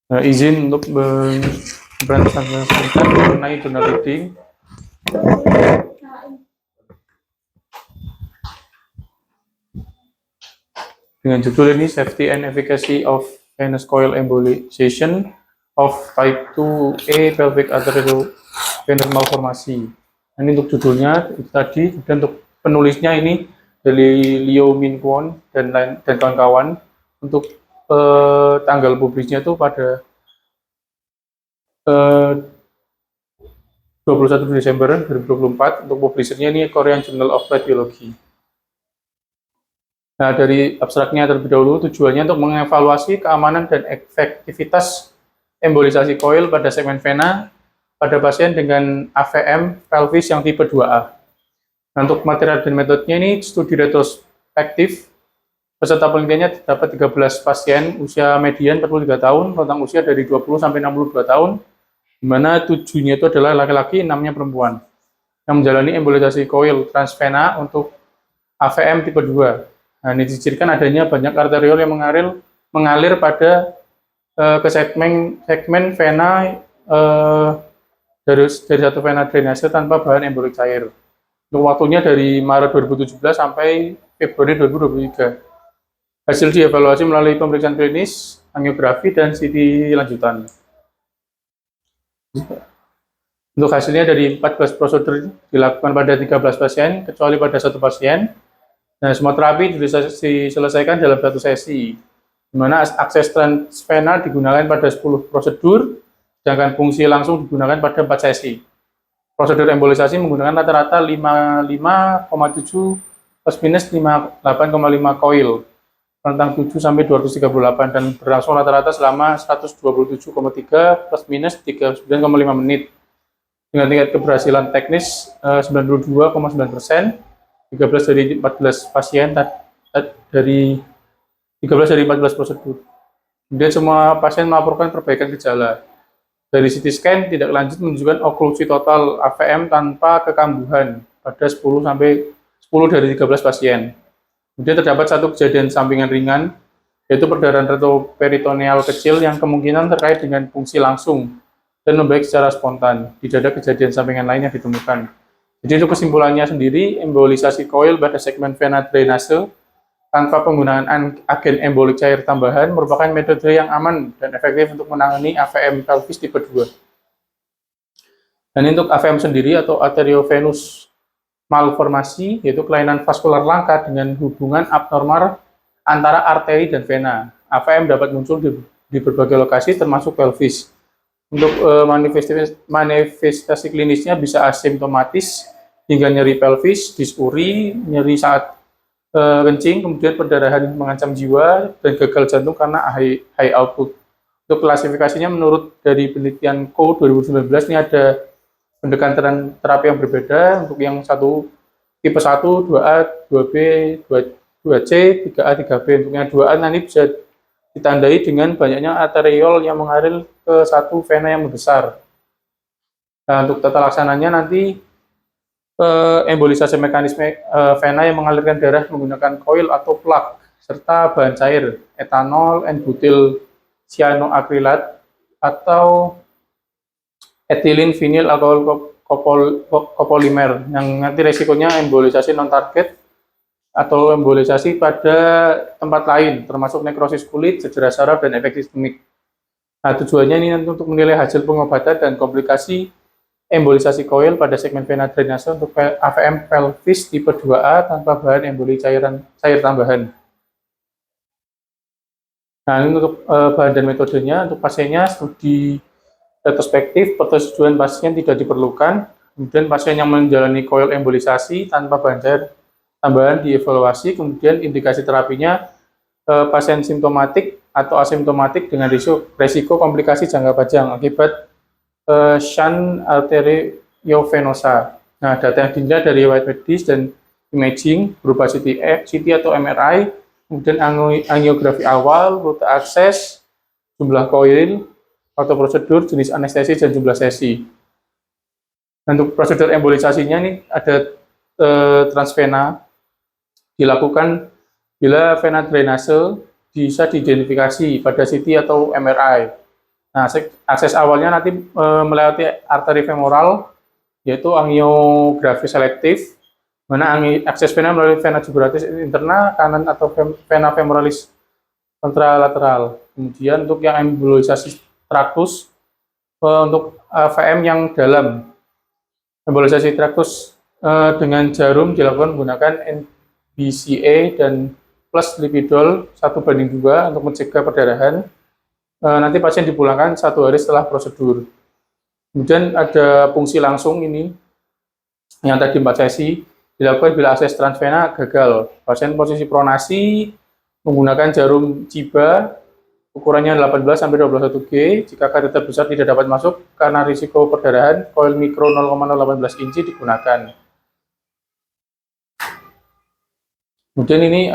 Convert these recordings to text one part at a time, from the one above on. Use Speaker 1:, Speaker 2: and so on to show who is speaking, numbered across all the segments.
Speaker 1: Izin untuk mempresentasikan mengenai journal reading. Dengan judul ini Safety and Efficacy of Venous Coil Embolization of Type 2A Pelvic Arterial Venous Malformation. Ini untuk judulnya itu tadi, dan untuk penulisnya ini dari Liu Min Kwon dan kawan-kawan. Untuk tanggal publisnya itu pada 21 Desember 2024. Untuk publishernya ini Korean Journal of Radiology. Nah, dari abstraknya terlebih dahulu, tujuannya untuk mengevaluasi keamanan dan efektivitas embolisasi coil pada segmen vena pada pasien dengan AVM pelvis yang tipe 2A. Nah, untuk material dan metodenya ini studi retrospektif. Peserta penelitiannya terdapat 13 pasien usia median 43 tahun, rentang usia dari 20 sampai 62 tahun, di mana 7-nya itu adalah laki-laki, 6-nya perempuan, yang menjalani embolisasi coil transvena untuk AVM tipe 2. Nah, ini dicirikan adanya banyak arteriol yang mengalir pada ke segmen vena dari satu vena drainase tanpa bahan embolik cair. Untuk waktunya dari Maret 2017 sampai Februari 2023. Hasil dievaluasi melalui pemeriksaan klinis, angiografi, dan CT lanjutan. Untuk hasilnya dari 14 prosedur dilakukan pada 13 pasien, kecuali pada satu pasien. Nah, semua terapi diselesaikan dalam satu sesi, di mana akses transvena digunakan pada 10 prosedur, sedangkan fungsi langsung digunakan pada 4 sesi. Prosedur embolisasi menggunakan rata-rata 55,7 plus minus 58,5 coil, rentang 7 sampai 238, dan berlangsung rata-rata selama 127,3 plus minus 39,5 menit, dengan tingkat keberhasilan teknis 92,9%. 13 dari 14 pasien dari 13 dari 14 prosedur. Kemudian semua pasien melaporkan perbaikan gejala. Dari CT scan tidak lanjut menunjukkan oklusi total AVM tanpa kekambuhan pada 10 dari 13 pasien. Kemudian terdapat satu kejadian sampingan ringan, yaitu perdarahan retroperitoneal kecil yang kemungkinan terkait dengan fungsi langsung dan membaik secara spontan. Tidak ada kejadian sampingan lain yang ditemukan. Jadi untuk kesimpulannya sendiri, embolisasi coil pada segmen vena drainase tanpa penggunaan agen embolik cair tambahan merupakan metode yang aman dan efektif untuk menangani AVM pelvis tipe 2. Dan untuk AVM sendiri atau arteriovenous malformasi, yaitu kelainan vaskular langka dengan hubungan abnormal antara arteri dan vena. AVM dapat muncul di berbagai lokasi termasuk pelvis. Untuk manifestasi klinisnya bisa asimptomatis hingga nyeri pelvis, disuri, nyeri saat kencing, kemudian perdarahan mengancam jiwa, dan gagal jantung karena high output. Untuk klasifikasinya menurut dari penelitian CO 2019 ini ada pendekatan terapi yang berbeda. Untuk yang satu tipe 1, 2A, 2B, 2C, 3A, 3B. Untuk yang 2A nanti bisa ditandai dengan banyaknya arteriol yang mengalir ke satu vena yang membesar. Nah, untuk tata laksananya nanti embolisasi mekanisme vena yang mengalirkan darah menggunakan coil atau plug, serta bahan cair, etanol, N-butyl cyanoacrylat, atau ethylene vinyl alkohol copolymer, yang nanti resikonya embolisasi non-target atau embolisasi pada tempat lain, termasuk nekrosis kulit, cedera saraf, dan efek sistemik. Nah, tujuannya ini nanti untuk menilai hasil pengobatan dan komplikasi embolisasi coil pada segmen vena drainase untuk AVM pelvis tipe 2A tanpa bahan emboli cair tambahan. Nah, ini untuk bahan dan metodenya. Untuk pasiennya studi retrospektif, persetujuan pasien tidak diperlukan. Kemudian pasien yang menjalani coil embolisasi tanpa bahan cair tambahan dievaluasi. Kemudian indikasi terapinya pasien simptomatik atau asimptomatik dengan risiko komplikasi jangka panjang akibat shunt arteriovenosa. Nah, data yang dinilai dari white medis dan imaging berupa CT atau MRI, kemudian angiografi awal, rute akses, jumlah coil, atau prosedur, jenis anestesi, dan jumlah sesi. Dan untuk prosedur embolisasinya ini ada transvena dilakukan bila vena drainase bisa diidentifikasi pada CT atau MRI. Nah, akses awalnya nanti melewati arteri femoral, yaitu angiografi selektif, mana akses vena melalui vena jugularis interna kanan atau vena femoralis kontralateral. Kemudian untuk yang embolisasi traktus, untuk VM yang dalam, embolisasi traktus dengan jarum dilakukan menggunakan NBCA dan plus lipidol 1:2 untuk mencegah perdarahan. Nanti pasien dipulangkan 1 hari setelah prosedur. Kemudian ada fungsi langsung ini yang tadi 4 sesi dilakukan bila akses transvena gagal. Pasien posisi pronasi menggunakan jarum ciba ukurannya 18 sampai 21 G. Jika kateter besar tidak dapat masuk karena risiko perdarahan, koil mikro 0,018 inci digunakan. Kemudian ini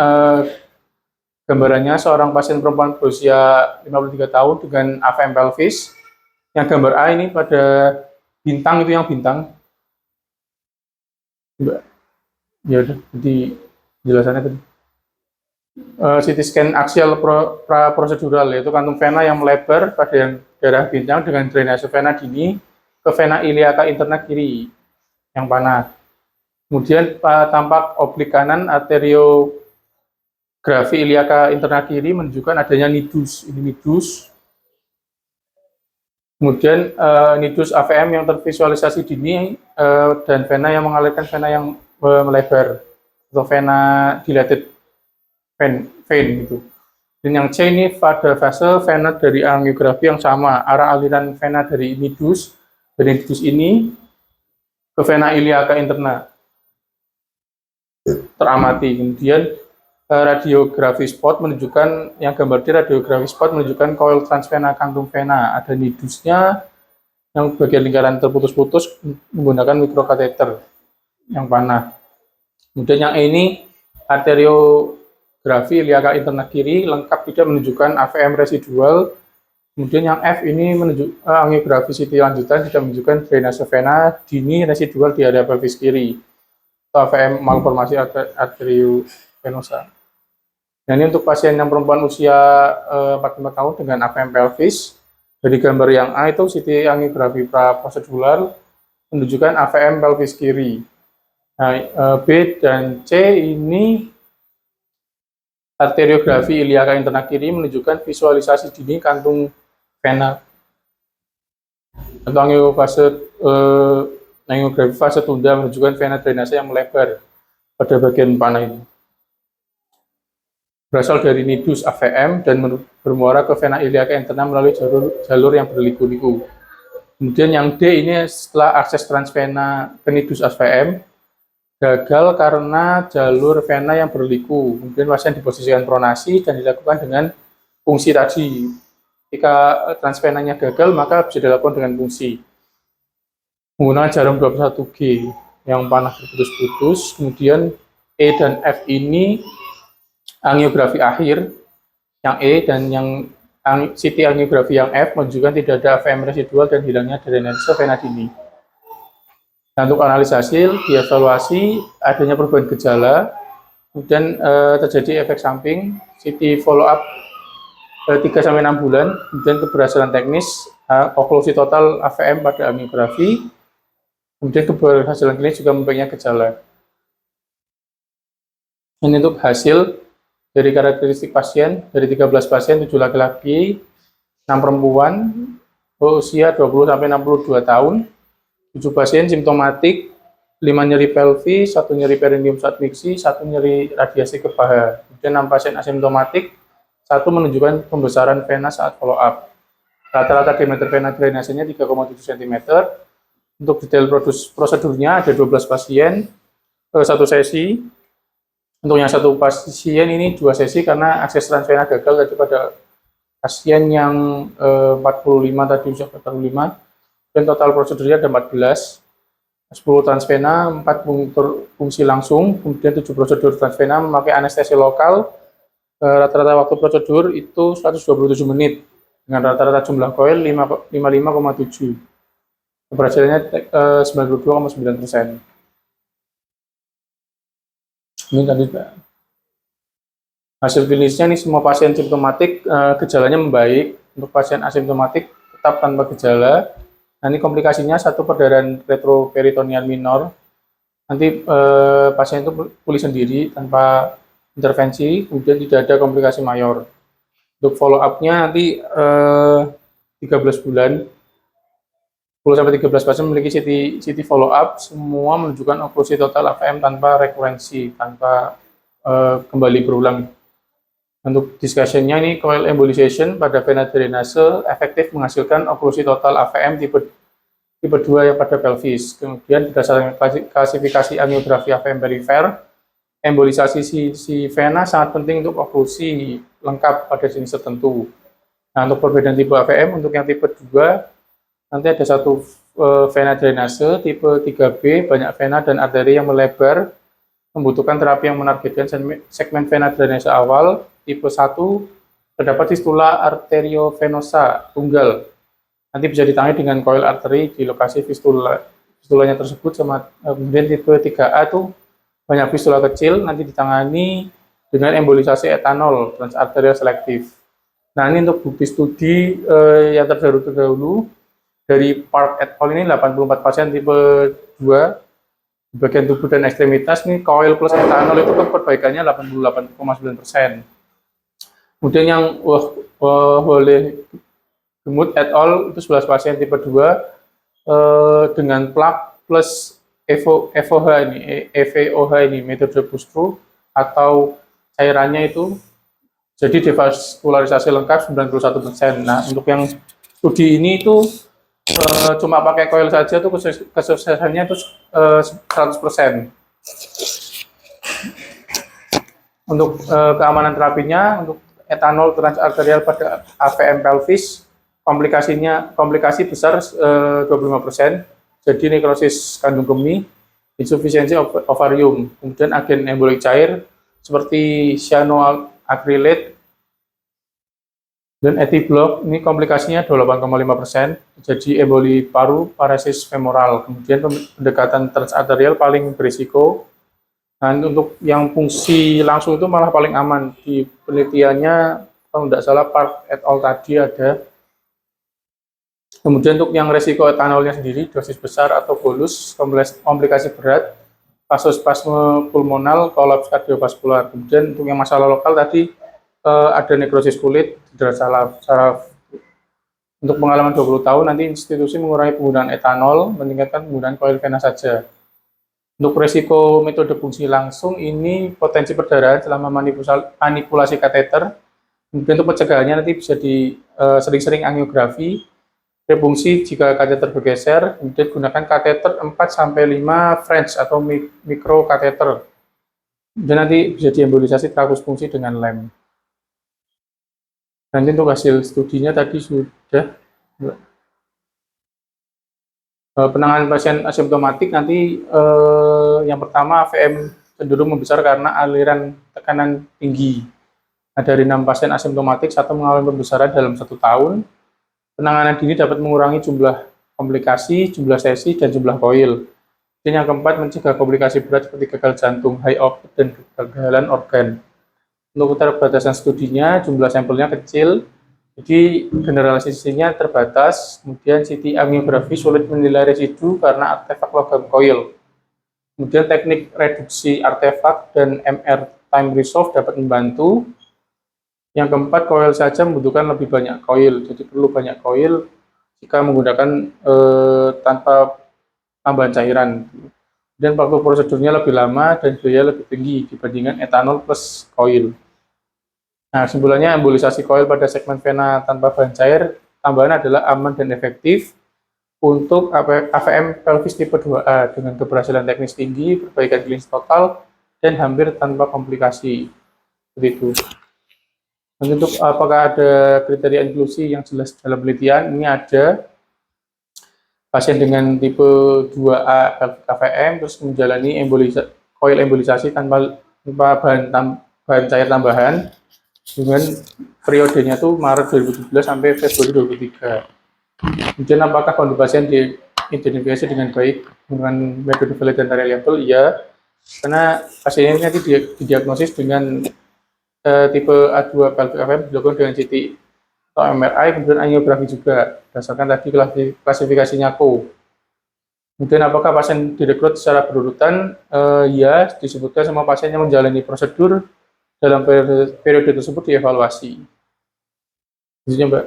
Speaker 1: gambarannya seorang pasien perempuan berusia 53 tahun dengan AVM pelvis. Yang gambar A ini pada bintang itu yang bintang. Ya udah, jadi jelasannya tadi. CT scan aksial prosedural, yaitu kantung vena yang melebar pada yang daerah bintang dengan drainase vena dini ke vena iliaca interna kiri yang panah. Kemudian tampak oblik kanan arteriografi iliaca interna kiri menunjukkan adanya nidus. Ini nidus. Kemudian nidus AVM yang tervisualisasi dini dan vena yang mengalirkan vena yang melebar atau vena dilated vein gitu. Dan yang C ini pada fase vena dari angiografi yang sama, arah aliran vena dari nidus ini ke vena iliaca interna teramati. Kemudian radiografi spot menunjukkan, yang gambar di radiografi spot menunjukkan koil transvena kantung vena, ada nidusnya yang bagian lingkaran terputus-putus menggunakan mikrokateter yang panah. Kemudian yang ini arteriografi iliaca interna kiri lengkap tidak menunjukkan AVM residual. Kemudian yang F ini menunjuk angiografi CT lanjutan tidak menunjukkan drainase vena dini residual di area pelvis kiri atau AVM malformasi arteriovenosa. Nah, ini untuk pasien yang perempuan usia 45 tahun dengan AVM pelvis. Dari gambar yang A itu CT angiografi praprosedural menunjukkan AVM pelvis kiri. Nah, B dan C ini arteriografi iliaca interna kiri menunjukkan visualisasi dini kantung vena. Atau angiografi fase tunda menunjukkan vena drainase yang melebar pada bagian panah ini. Berasal dari nidus AVM dan bermuara ke vena iliaca interna melalui jalur yang berliku-liku. Kemudian yang D ini setelah akses transvena ke nidus AVM gagal karena jalur vena yang berliku. Kemudian pasien diposisikan pronasi dan dilakukan dengan fungsi tadi. Jika transvenanya gagal, maka bisa dilakukan dengan fungsi menggunakan jarum 21 G yang panah berputus-putus. Kemudian E dan F ini angiografi akhir yang E, dan yang CT angiografi yang F menunjukkan tidak ada AVM residual dan hilangnya drainase vena dini. Nah, untuk analisa hasil, dievaluasi adanya perubahan gejala, kemudian terjadi efek samping, CT follow up 3-6 bulan, kemudian keberhasilan teknis, oklusi total AVM pada angiografi, kemudian keberhasilan klinis juga mempunyai gejala. Ini untuk hasil dari karakteristik pasien, dari 13 pasien, 7 laki-laki, 6 perempuan, usia 20-62 tahun, 7 pasien simptomatik, 5 nyeri pelvis, 1 nyeri perineum submixi, 1 nyeri radiasi ke paha. Kemudian 6 pasien asimptomatik, 1 menunjukkan pembesaran vena saat follow up. Rata-rata diameter vena drainasenya 3,7 cm. Untuk detail prosedurnya ada 12 pasien, 1 sesi. Untuk yang 1 pasien ini 2 sesi karena akses transvena gagal tadi pada pasien yang 45 tadi, usia 45. Dan total prosedurnya ada 14, 10 transvena, 4 fungsi langsung, kemudian 7 prosedur transvena memakai anestesi lokal. Rata-rata waktu prosedur itu 127 menit dengan rata-rata jumlah koil 55,7. Keberhasilannya 92,9%. Ini tadi hasil klinisnya, ini semua pasien simptomatik gejalanya membaik. Untuk pasien asimptomatik tetap tanpa gejala. Nanti komplikasinya satu perdarahan retroperitoneal minor. Nanti pasien itu pulih sendiri tanpa intervensi, kemudian tidak ada komplikasi mayor. Untuk follow up-nya nanti 13 bulan. 10-13 pasien memiliki CT follow up, semua menunjukkan oklusi total AVM tanpa rekurensi, tanpa kembali berulang. Untuk discussion-nya ini coil embolization pada vena drainase efektif menghasilkan oklusi total AVM tipe 2 yang pada pelvis. Kemudian berdasarkan klasifikasi angiografi AVM perifer, embolisasi si vena sangat penting untuk oklusi lengkap pada jenis tertentu. Nah, untuk perbedaan tipe AVM, untuk yang tipe 2, nanti ada satu vena drainase, tipe 3B, banyak vena dan arteri yang melebar, membutuhkan terapi yang menargetkan segmen vena drainase awal. Tipe 1, terdapat fistula arteriovenosa tunggal. Nanti bisa ditangani dengan coil arteri di lokasi fistulanya tersebut. Kemudian tipe 3A itu banyak fistula kecil, nanti ditangani dengan embolisasi etanol transarterial selektif. Nah, ini untuk bukti studi yang terdahulu dari Park et al. Ini 84 pasien tipe 2 bagian tubuh dan ekstremitas. Ini coil plus etanol itu perbaikannya 88,9%. Kemudian yang oleh Gemut et al. Itu 11 pasien tipe 2 dengan plak plus EVOH ini metode Bustro atau cairannya itu jadi devaskularisasi lengkap 91%. Nah, untuk yang studi ini itu cuma pakai coil saja tuh kesuksesannya itu 100%. Untuk keamanan terapinya, untuk etanol transarterial pada AVM pelvis, komplikasi besar 25%, jadi nekrosis kandung kemih, insufisiensi ovarium, kemudian agen embolik cair seperti cyanoacrylate dan etiblok, ini komplikasinya 28,5%, jadi emboli paru, paresis femoral, kemudian pendekatan transarterial paling berisiko. Nah, untuk yang fungsi langsung itu malah paling aman. Di penelitiannya, kalau tidak salah Park et al. Tadi ada. Kemudian untuk yang resiko etanolnya sendiri, dosis besar atau bolus, komplikasi berat, vasospasme pulmonal, kolaps kardiovaskular. Kemudian untuk yang masalah lokal tadi, ada nekrosis kulit, cedera saraf. Untuk pengalaman 20 tahun, nanti institusi mengurangi penggunaan etanol, meningkatkan penggunaan coil vena saja. Untuk resiko metode fungsi langsung, ini potensi perdarahan selama manipulasi kateter. Kemudian untuk pencegahannya nanti bisa sering-sering angiografi, refungsi jika kateter bergeser, kemudian gunakan kateter 4-5 French atau mikro kateter. Dan nanti bisa diembolisasi trakus fungsi dengan lem. Nanti untuk hasil studinya tadi sudah. Penanganan pasien asimptomatik nanti yang pertama AVM cenderung membesar karena aliran tekanan tinggi. Nah, dari 6 pasien asimptomatik, 1 mengalami pembesaran dalam 1 tahun. Penanganan dini dapat mengurangi jumlah komplikasi, jumlah sesi, dan jumlah koil. Dan yang keempat, mencegah komplikasi berat seperti gagal jantung, high output, dan kegagalan organ. Untuk keterbatasan studinya, jumlah sampelnya kecil, jadi generalisasinya terbatas. Kemudian CT angiografi sulit menilai residu karena artefak logam coil. Kemudian teknik reduksi artefak dan MR time resolve dapat membantu. Yang keempat, coil saja membutuhkan lebih banyak coil, jadi perlu banyak coil jika menggunakan tanpa tambahan cairan. Dan waktu prosedurnya lebih lama dan biaya lebih tinggi dibandingkan etanol plus coil. Nah, kesimpulannya embolisasi coil pada segmen vena tanpa bahan cair tambahan adalah aman dan efektif untuk AVM pelvis tipe 2A dengan keberhasilan teknis tinggi, perbaikan klinis total, dan hampir tanpa komplikasi. Seperti itu. Dan untuk apakah ada kriteria inklusi yang jelas dalam penelitian, ini ada pasien dengan tipe 2A AVM terus menjalani coil embolisasi tanpa bahan cair tambahan dengan periodenya tuh Maret 2017 sampai Februari 2023. Kemudian apakah kondisi pasien diidentifikasi dengan baik dengan metode validator reliable? Iya, karena pasien ini nanti didiagnosis dengan tipe A2 pelvic AVM dilakukan dengan CT atau MRI, kemudian angiografi juga berdasarkan tadi klasifikasinya CO. Kemudian apakah pasien direkrut secara berurutan? Ya, disebutkan semua pasien yang menjalani prosedur dalam periode tersebut dievaluasi. Selanjutnya, Mbak.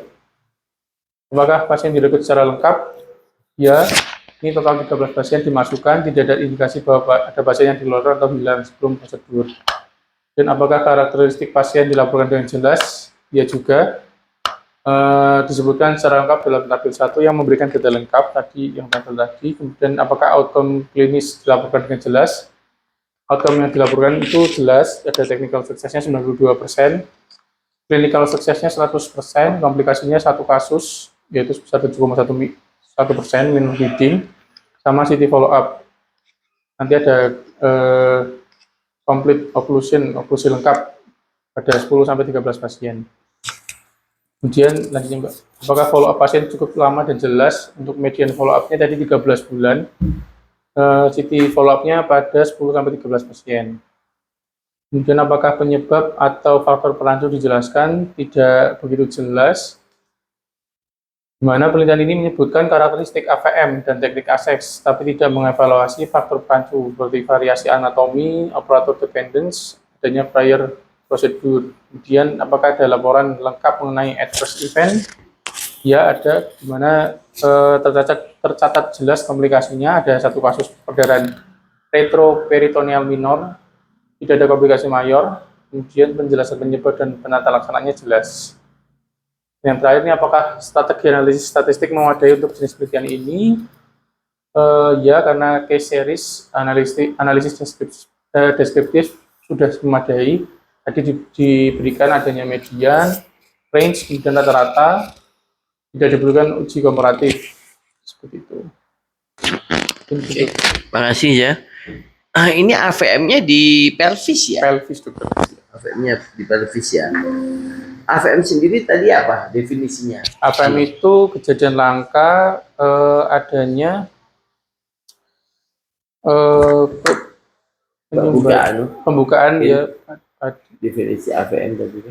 Speaker 1: Apakah pasien direkrut secara lengkap? Ya, ini total 13 pasien dimasukkan, tidak ada indikasi bahwa ada pasien yang dikeluarkan atau hilang sebelum prosedur. Dan apakah karakteristik pasien dilaporkan dengan jelas? Ya juga. Disebutkan secara lengkap dalam tabel 1 yang memberikan data lengkap tadi yang tampil tadi. Kemudian apakah outcome klinis dilaporkan dengan jelas? Outcome yang dilaporkan itu jelas, ada technical suksesnya 92%, clinical suksesnya 100%, komplikasinya 1 kasus yaitu sebesar 7,1%, minimum bleeding, sama CT follow up. Nanti ada complete oklusi lengkap pada 10-13 pasien. Kemudian lanjutnya Mbak, apakah follow up pasien cukup lama dan jelas? Untuk median follow up-nya tadi 13 bulan, CT follow up-nya pada 10-13 pasien. Kemudian apakah penyebab atau faktor pelancur dijelaskan? Tidak begitu jelas. Di mana penelitian ini menyebutkan karakteristik AVM dan teknik ASEX, tapi tidak mengevaluasi faktor pelancur seperti variasi anatomi, operator dependence, adanya prior prosedur. Kemudian apakah ada laporan lengkap mengenai adverse event? Ya, ada, di mana tercatat jelas komplikasinya. Ada 1 kasus perdarahan retroperitoneal minor, tidak ada komplikasi mayor. Kemudian penjelasan penyebab dan penata laksananya jelas. Yang terakhir ini, apakah strategi analisis statistik memadai untuk jenis penelitian ini? Ya, karena case series analisis deskriptif sudah memadai. Tadi diberikan adanya median, range, kemudian rata-rata, tidak diperlukan uji komparatif seperti itu.
Speaker 2: Oke, makasih ya. Ini AVM-nya di pelvis ya?
Speaker 1: Pelvis dokter.
Speaker 2: AVM-nya di pelvis ya. AVM sendiri tadi apa definisinya?
Speaker 1: AVM itu kejadian langka adanya pembukaan ya.
Speaker 2: Definisi AVM tadi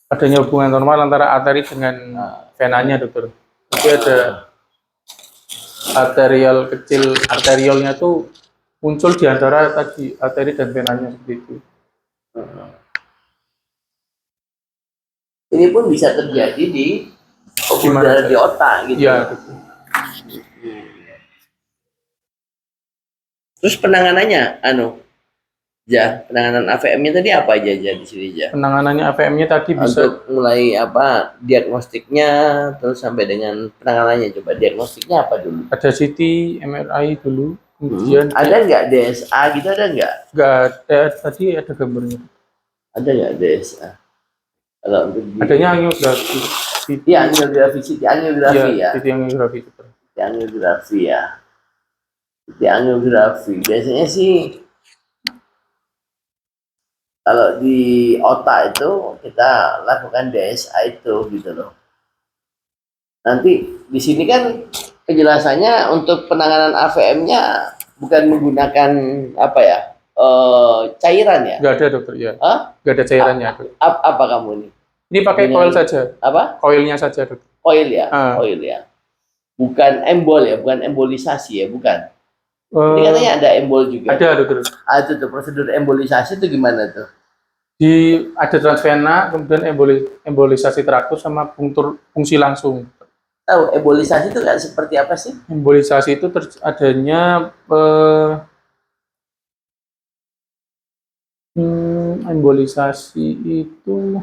Speaker 1: adanya hubungan normal antara arteri dengan venanya dokter. Jadi ada arterial kecil, arteriolnya tuh muncul di antara tadi arteri dan venanya seperti itu.
Speaker 2: Ini pun bisa terjadi di di otak gitu.
Speaker 1: Ya, betul.
Speaker 2: Terus penanganannya, penanganan AVM-nya tadi apa aja di sini ja?
Speaker 1: Penanganannya AVM-nya tadi bisa
Speaker 2: untuk mulai apa diagnostiknya, terus sampai dengan penanganannya. Coba diagnostiknya apa dulu?
Speaker 1: Ada CT, MRI dulu. Kemudian
Speaker 2: ada nggak DSA gitu, ada nggak?
Speaker 1: Nggak ada, tadi ada gambarnya.
Speaker 2: Ada nggak DSA? Kalau untuk
Speaker 1: adanya angiografi.
Speaker 2: Iya, angiografi, angiografi ya.
Speaker 1: Angiografi itu.
Speaker 2: Angiografi ya. Angiografi biasanya sih kalau di otak itu kita lakukan DSA itu gitu loh. Nanti di sini kan penjelasannya untuk penanganan AVM-nya bukan menggunakan apa ya, cairan ya?
Speaker 1: Nggak ada dokter ya. Nggak ada cairannya.
Speaker 2: Apa kamu ini?
Speaker 1: Ini pakai coil saja.
Speaker 2: Apa?
Speaker 1: Coilnya saja dokter.
Speaker 2: Coil ya, coil ya. Bukan embol ya, bukan embolisasi ya, bukan. Ini katanya ada embol juga.
Speaker 1: Ada dokter.
Speaker 2: Itu tuh prosedur embolisasi itu gimana tuh?
Speaker 1: Ada transvena, kemudian embolisasi traktus sama fungsi langsung.
Speaker 2: Tahu embolisasi itu kayak seperti apa sih?
Speaker 1: Embolisasi itu adanya embolisasi itu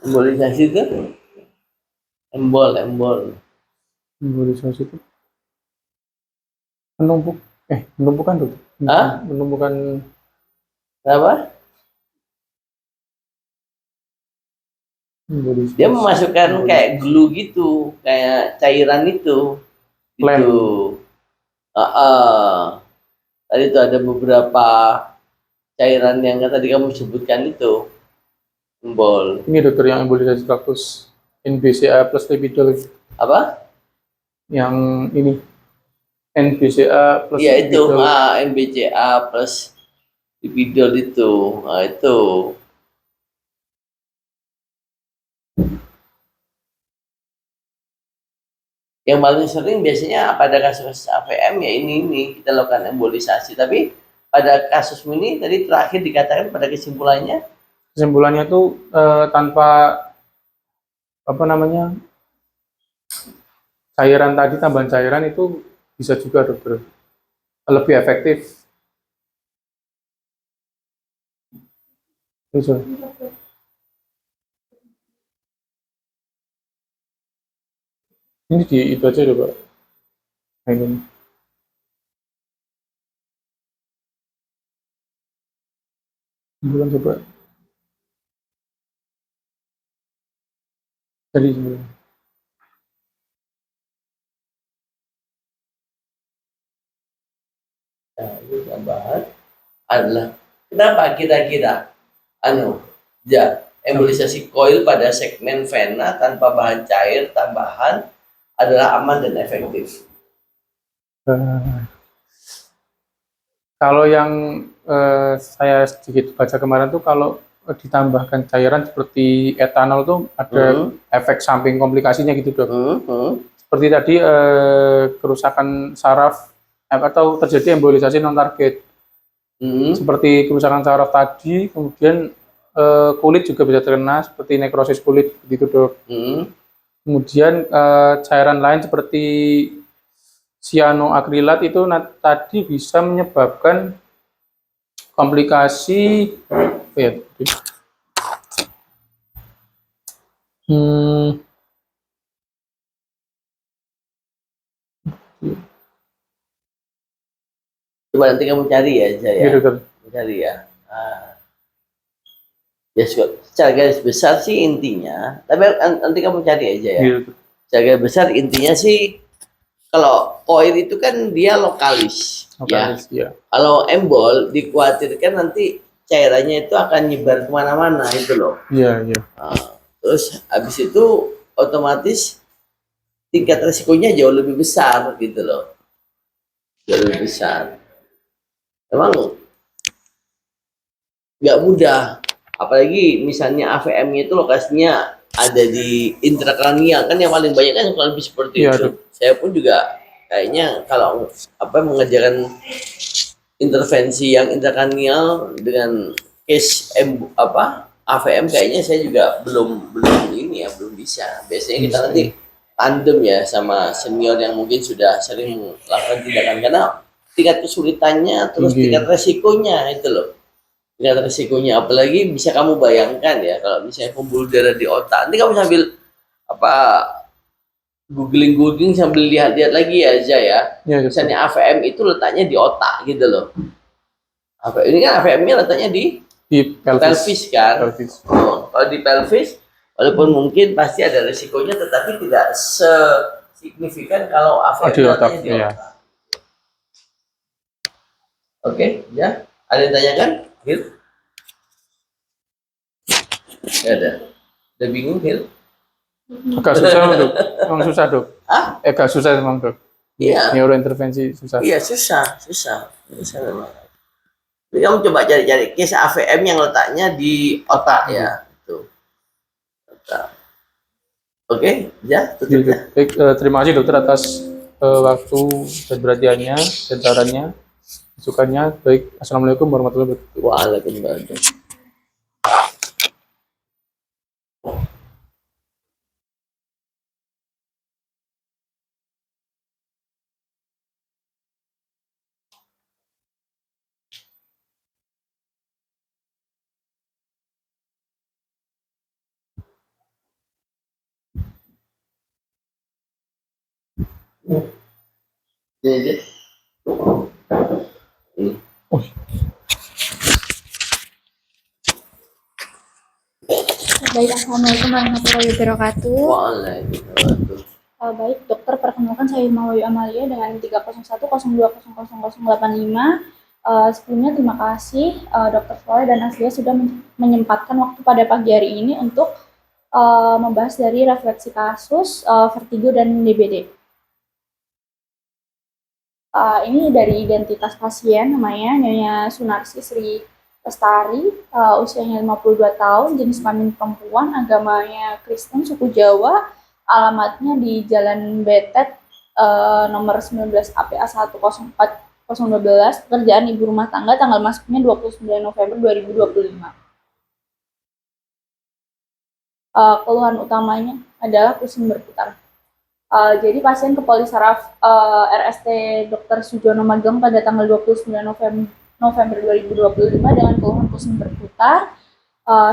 Speaker 2: embolisasi itu embol
Speaker 1: embolisasi itu menumpukan tuh. Menumpukan
Speaker 2: apa? Dia memasukkan kayak glue gitu, kayak cairan itu.
Speaker 1: Lem.
Speaker 2: Itu. Tadi itu ada beberapa cairan yang tadi kamu sebutkan itu. Embol.
Speaker 1: Ini dokter yang embolisasi traktus NBCA plus lipidol.
Speaker 2: Apa?
Speaker 1: Yang ini NBCA plus
Speaker 2: Iya itu,
Speaker 1: Bidol.
Speaker 2: NBCA plus Bidol itu. Nah, itu. Yang paling sering biasanya pada kasus AVM ya ini kita lakukan embolisasi. Tapi pada kasus ini tadi terakhir dikatakan pada kesimpulannya
Speaker 1: Kesimpulannya tuh tanpa apa namanya cairan tadi, tambahan cairan itu bisa juga dokter lebih efektif. Itu. Ini di itu aja coba. Nah, ini. Bukan coba. Tadi sebelum.
Speaker 2: nah, ini tambahan adalah kenapa kira-kira embolisasi koil pada segmen vena tanpa bahan cair tambahan adalah aman dan efektif.
Speaker 1: Kalau yang saya sedikit baca kemarin tuh kalau ditambahkan cairan seperti etanol tuh ada efek samping komplikasinya gitu dok. Seperti tadi kerusakan saraf atau terjadi embolisasi non target. Seperti kerusakan saraf tadi, kemudian kulit juga bisa terkena seperti nekrosis kulit gitu dok. Kemudian cairan lain seperti sianoakrilat itu tadi bisa menyebabkan komplikasi ya,
Speaker 2: Coba nanti kamu cari ya, Jaya.
Speaker 1: gitu kan.
Speaker 2: Cari ya. Ya, secara garis besar sih intinya, tapi nanti kamu cari aja ya.
Speaker 1: Gitu.
Speaker 2: Secara garis besar intinya sih, kalau koil itu kan dia lokalis,
Speaker 1: Ya.
Speaker 2: Kalau embol dikhawatirkan nanti cairannya itu akan nyebar kemana-mana itu loh.
Speaker 1: Iya.
Speaker 2: Terus habis itu otomatis tingkat resikonya jauh lebih besar gitu loh, jauh lebih besar. Emang nggak mudah, apalagi misalnya AVM-nya itu lokasinya ada di intrakranial kan, yang paling banyak kan lebih seperti
Speaker 1: Iya,
Speaker 2: itu. Saya pun juga kayaknya kalau mengerjakan intervensi yang intrakranial dengan case AVM kayaknya saya juga belum ini ya, belum bisa. Biasanya kita nanti tandem ya sama senior yang mungkin sudah sering melakukan tindakan, karena tingkat kesulitannya terus tingkat resikonya itu loh. Tingkat resikonya, apalagi bisa kamu bayangkan ya kalau misalnya pembuluh darah di otak. Nanti kamu sambil googling sambil lihat-lihat lagi ya, Zaya. Misalnya AVM itu letaknya di otak gitu loh. Ini kan AVM-nya letaknya di pelvis kan. Kalau di pelvis, walaupun mungkin pasti ada resikonya, tetapi tidak sesignifikan kalau AVM letaknya di otak. Oke, ya. Ada yang tanyakan? Hil? Gak ada. Udah bingung, Hil?
Speaker 1: Agak susah dok. Emang susah dok. Agak susah emang dok.
Speaker 2: Iya.
Speaker 1: Neurointervensi susah.
Speaker 2: Iya, susah memang. Jadi kamu coba cari-cari case AVM yang letaknya di otak ya. Tuh. Otak. Oke, ya, tutup ya.
Speaker 1: Baik, terima kasih dokter atas waktu dan perhatiannya dan sarannya, masukannya. Baik, assalamualaikum warahmatullahi wabarakatuh.
Speaker 2: Waalaikumsalam. Jadi,
Speaker 3: Baik, assalamualaikum warahmatullahi wabarakatuh.
Speaker 2: Waalaikumsalam.
Speaker 3: Baik, dokter, perkenalkan saya Mawayu Amalia dengan 301020085. Sebelumnya terima kasih Dokter Flora dan Aslia sudah menyempatkan waktu pada pagi hari ini untuk membahas dari refleksi kasus vertigo dan DBD. Ini dari identitas pasien, namanya Nyonya Sunarsi Sri Lestari, usianya 52 tahun, jenis kelamin perempuan, agamanya Kristen, suku Jawa, alamatnya di Jalan Betet, nomor 19 APA 104012, pekerjaan ibu rumah tangga, tanggal masuknya 29 November 2025. Keluhan utamanya adalah pusing berputar. Jadi pasien ke Polisaraf RST Dr. Sujono Magelang pada tanggal 29 November 2025 dengan keluhan pusing berputar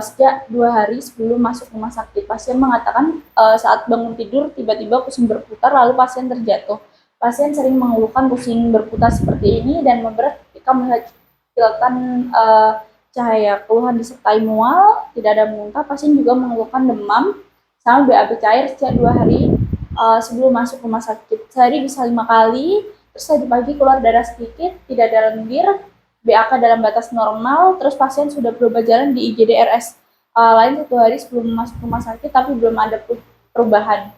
Speaker 3: sejak 2 hari sebelum masuk rumah sakit. Pasien mengatakan saat bangun tidur tiba-tiba pusing berputar lalu pasien terjatuh. Pasien sering mengeluhkan pusing berputar seperti ini dan memberat ketika menghasilkan cahaya. Keluhan disertai mual, tidak ada muntah. Pasien juga mengeluhkan demam sama BAB cair sejak 2 hari sebelum masuk rumah sakit. Sehari bisa 5 kali, terus tadi pagi keluar darah sedikit, tidak ada lendir, BAK dalam batas normal, terus pasien sudah berubah jalan di IGD RS lain 1 hari sebelum masuk rumah sakit, tapi belum ada perubahan.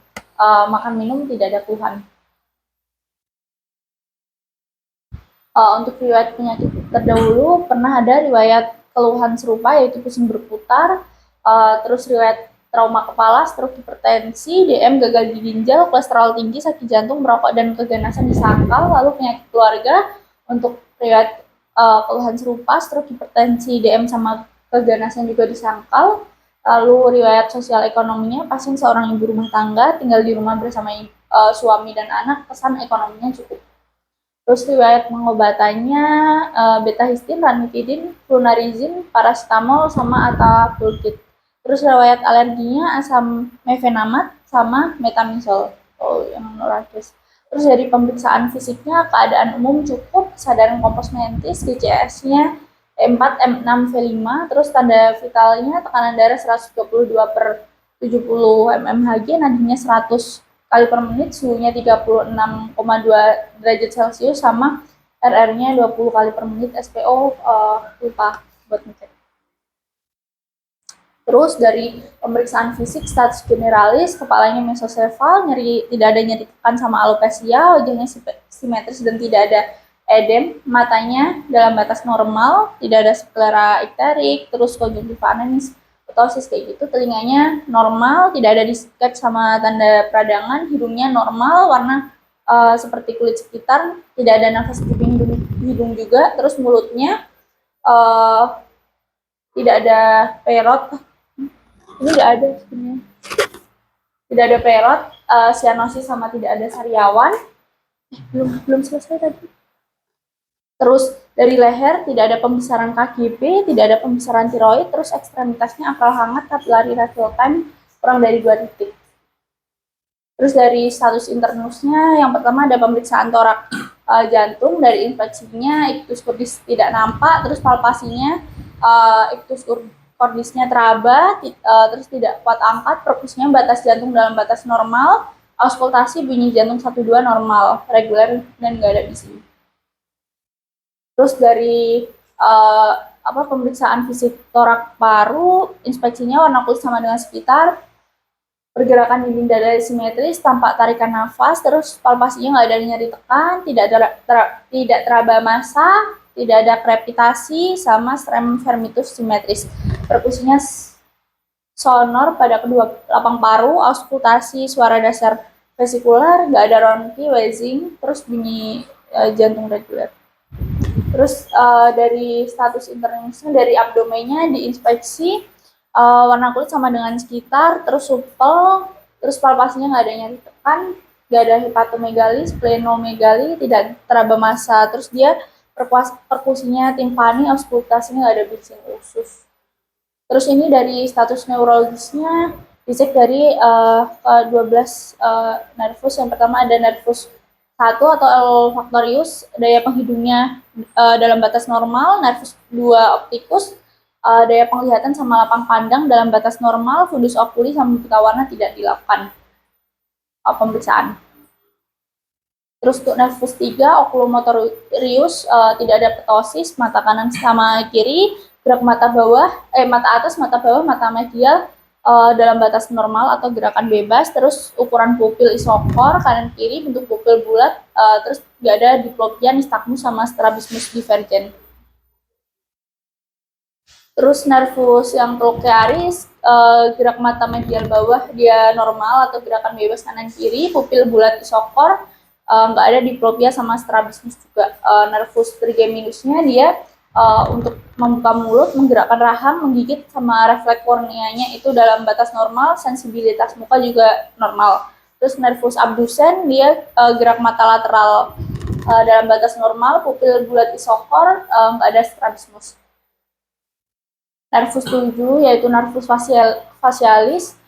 Speaker 3: Makan minum tidak ada keluhan. Untuk riwayat penyakit terdahulu, pernah ada riwayat keluhan serupa yaitu pusing berputar, terus riwayat trauma kepala, stroke, hipertensi, DM, gagal ginjal, kolesterol tinggi, sakit jantung, merokok, dan keganasan disangkal. Lalu penyakit keluarga untuk riwayat keluhan serupa, stroke, hipertensi, DM, sama keganasan juga disangkal. Lalu riwayat sosial ekonominya, pasien seorang ibu rumah tangga, tinggal di rumah bersama suami dan anak, kesan ekonominya cukup. Terus riwayat pengobatannya beta-histin, ranitidin, flunarizin, paracetamol, sama atapulgit. Terus riwayat alerginya asam mefenamat sama metamizol, yang noradus. Terus dari pemeriksaan fisiknya keadaan umum cukup, kesadaran kompos mentis, GCS-nya E4, M6, V5, terus tanda vitalnya tekanan darah 122/70 mmHg, nadinya 100 kali per menit, suhunya 36,2 derajat Celcius, sama RR-nya 20 kali per menit, SPO lupa buat ngecek. Terus dari pemeriksaan fisik status generalis, kepalanya mesosefal, tidak ada nyeri tekan sama alopecia, wajahnya simetris dan tidak ada edem, matanya dalam batas normal, tidak ada sklera ikterik, terus konjungtiva ananis, ptosis kayak gitu, telinganya normal, tidak ada diskep sama tanda peradangan, hidungnya normal, warna seperti kulit sekitar, tidak ada nafas di hidung juga, terus mulutnya tidak ada perot. Ini nggak ada sebenarnya. Tidak ada perot, sianosis sama tidak ada sariawan. Belum selesai tadi. Terus dari leher tidak ada pembesaran KGP, tidak ada pembesaran tiroid, terus ekstremitasnya akal hangat, kapilari refill time kurang dari 2 titik. Terus dari status internusnya, yang pertama ada pemeriksaan torak jantung, dari infeksinya ictus cordis tidak nampak, terus palpasinya ictus kordisnya teraba, terus tidak kuat angkat, perkusnya batas jantung dalam batas normal, auskultasi bunyi jantung 1-2 normal, reguler dan nggak ada bising. Terus dari pemeriksaan fisik torak paru, inspeksinya warna kulit sama dengan sekitar, pergerakan dinding dada simetris, tampak tarikan nafas, terus palpasinya nggak ada nyeri tekan, tidak teraba massa, tidak ada krepitasi, sama strem vermitus simetris. Perkusinya sonor pada kedua lapang paru, auskultasi suara dasar vesikular, nggak ada ronki, wheezing, terus bunyi jantung reguler. Terus dari status internusnya, dari abdomennya diinspeksi, warna kulit sama dengan sekitar, terus supel, terus palpasinya nggak ada nyeri tekan, nggak ada hepatomegali, splenomegali, tidak teraba massa, terus dia perkusinya timpani, auskultasinya nggak ada bising usus. Terus ini dari status neurologisnya dicek dari ke-12 nervus. Yang pertama ada nervus 1 atau olfaktorius, daya penghidungnya dalam batas normal, nervus 2 optikus, daya penglihatan sama lapang pandang dalam batas normal, fundus okuli sama buta warna tidak dilakukan pemeriksaan. Terus untuk nervus 3 oculomotorius tidak ada ptosis, mata kanan sama kiri, gerak mata atas, mata bawah, mata medial dalam batas normal atau gerakan bebas, terus ukuran pupil isokor kanan kiri, bentuk pupil bulat, terus nggak ada diplopia, nystagmus, sama strabismus divergen. Terus nervus yang trochlearis, gerak mata medial bawah dia normal atau gerakan bebas kanan kiri, pupil bulat isokor, nggak ada diplopia sama strabismus juga. Nervus trigeminusnya dia untuk membuka mulut, menggerakkan rahang, menggigit, sama refleks korneanya itu dalam batas normal, sensibilitas muka juga normal. Terus nervus abdusen dia gerak mata lateral dalam batas normal, pupil bulat isokor, nggak ada strabismus. Nervus 7 yaitu nervus facialis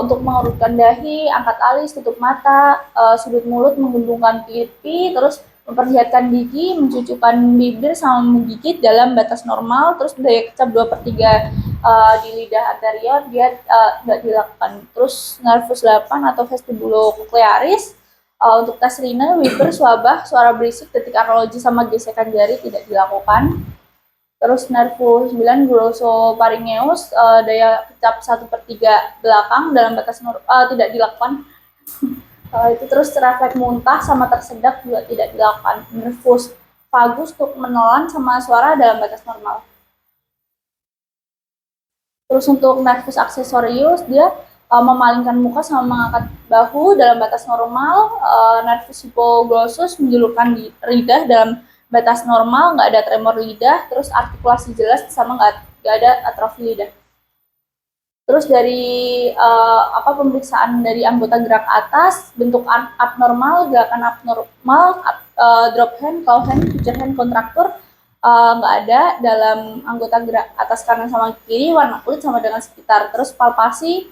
Speaker 3: untuk mengurutkan dahi, angkat alis, tutup mata, sudut mulut, menggembungkan pipi, terus memperlihatkan gigi, mencucukkan bibir, sama menggigit dalam batas normal. Terus daya kecap 2/3 di lidah anterior dia nggak dilakukan. Terus nervus 8 atau vestibulocochlearis untuk tes rine, wiper, swabah, suara berisik, detik arologi, sama gesekan jari tidak dilakukan. Terus nervus 9 glossopharyngeus, daya kecap 1/3 belakang dalam batas tidak dilakukan. Itu terus refleks muntah sama tersedak juga tidak dilakukan. Nervus vagus untuk menelan sama suara dalam batas normal. Terus untuk nervus accessorius dia memalingkan muka sama mengangkat bahu dalam batas normal. Nervus hypoglossus menjulurkan lidah dalam batas normal, nggak ada tremor lidah, terus artikulasi jelas sama nggak ada atrofi lidah. Terus dari pemeriksaan dari anggota gerak atas, bentuk abnormal, gerakan abnormal, drop hand, claw hand, picture hand, kontraktur nggak ada dalam anggota gerak atas kanan sama kiri, warna kulit sama dengan sekitar. Terus palpasi,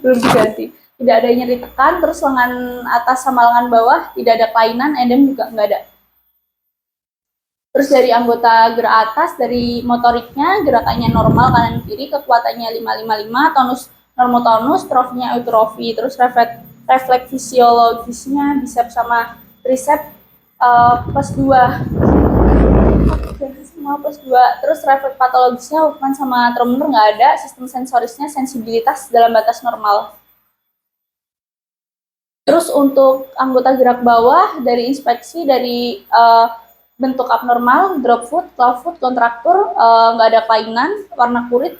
Speaker 3: belum diganti. Tidak ada nyeri tekan, terus lengan atas sama lengan bawah tidak ada kelainan, edem juga nggak ada. Terus dari anggota gerak atas, dari motoriknya, gerakannya normal kanan kiri, kekuatannya 555, tonus normotonus, trofinya eutrofi, terus refleks fisiologisnya biceps sama triceps plus 2. Semua plus 2. Terus refleks patologisnya Huffman sama tremor nggak ada, sistem sensorisnya sensibilitas dalam batas normal. Terus untuk anggota gerak bawah, dari inspeksi dari bentuk abnormal, drop foot, claw foot, kontraktur, nggak ada kelainan, warna kulit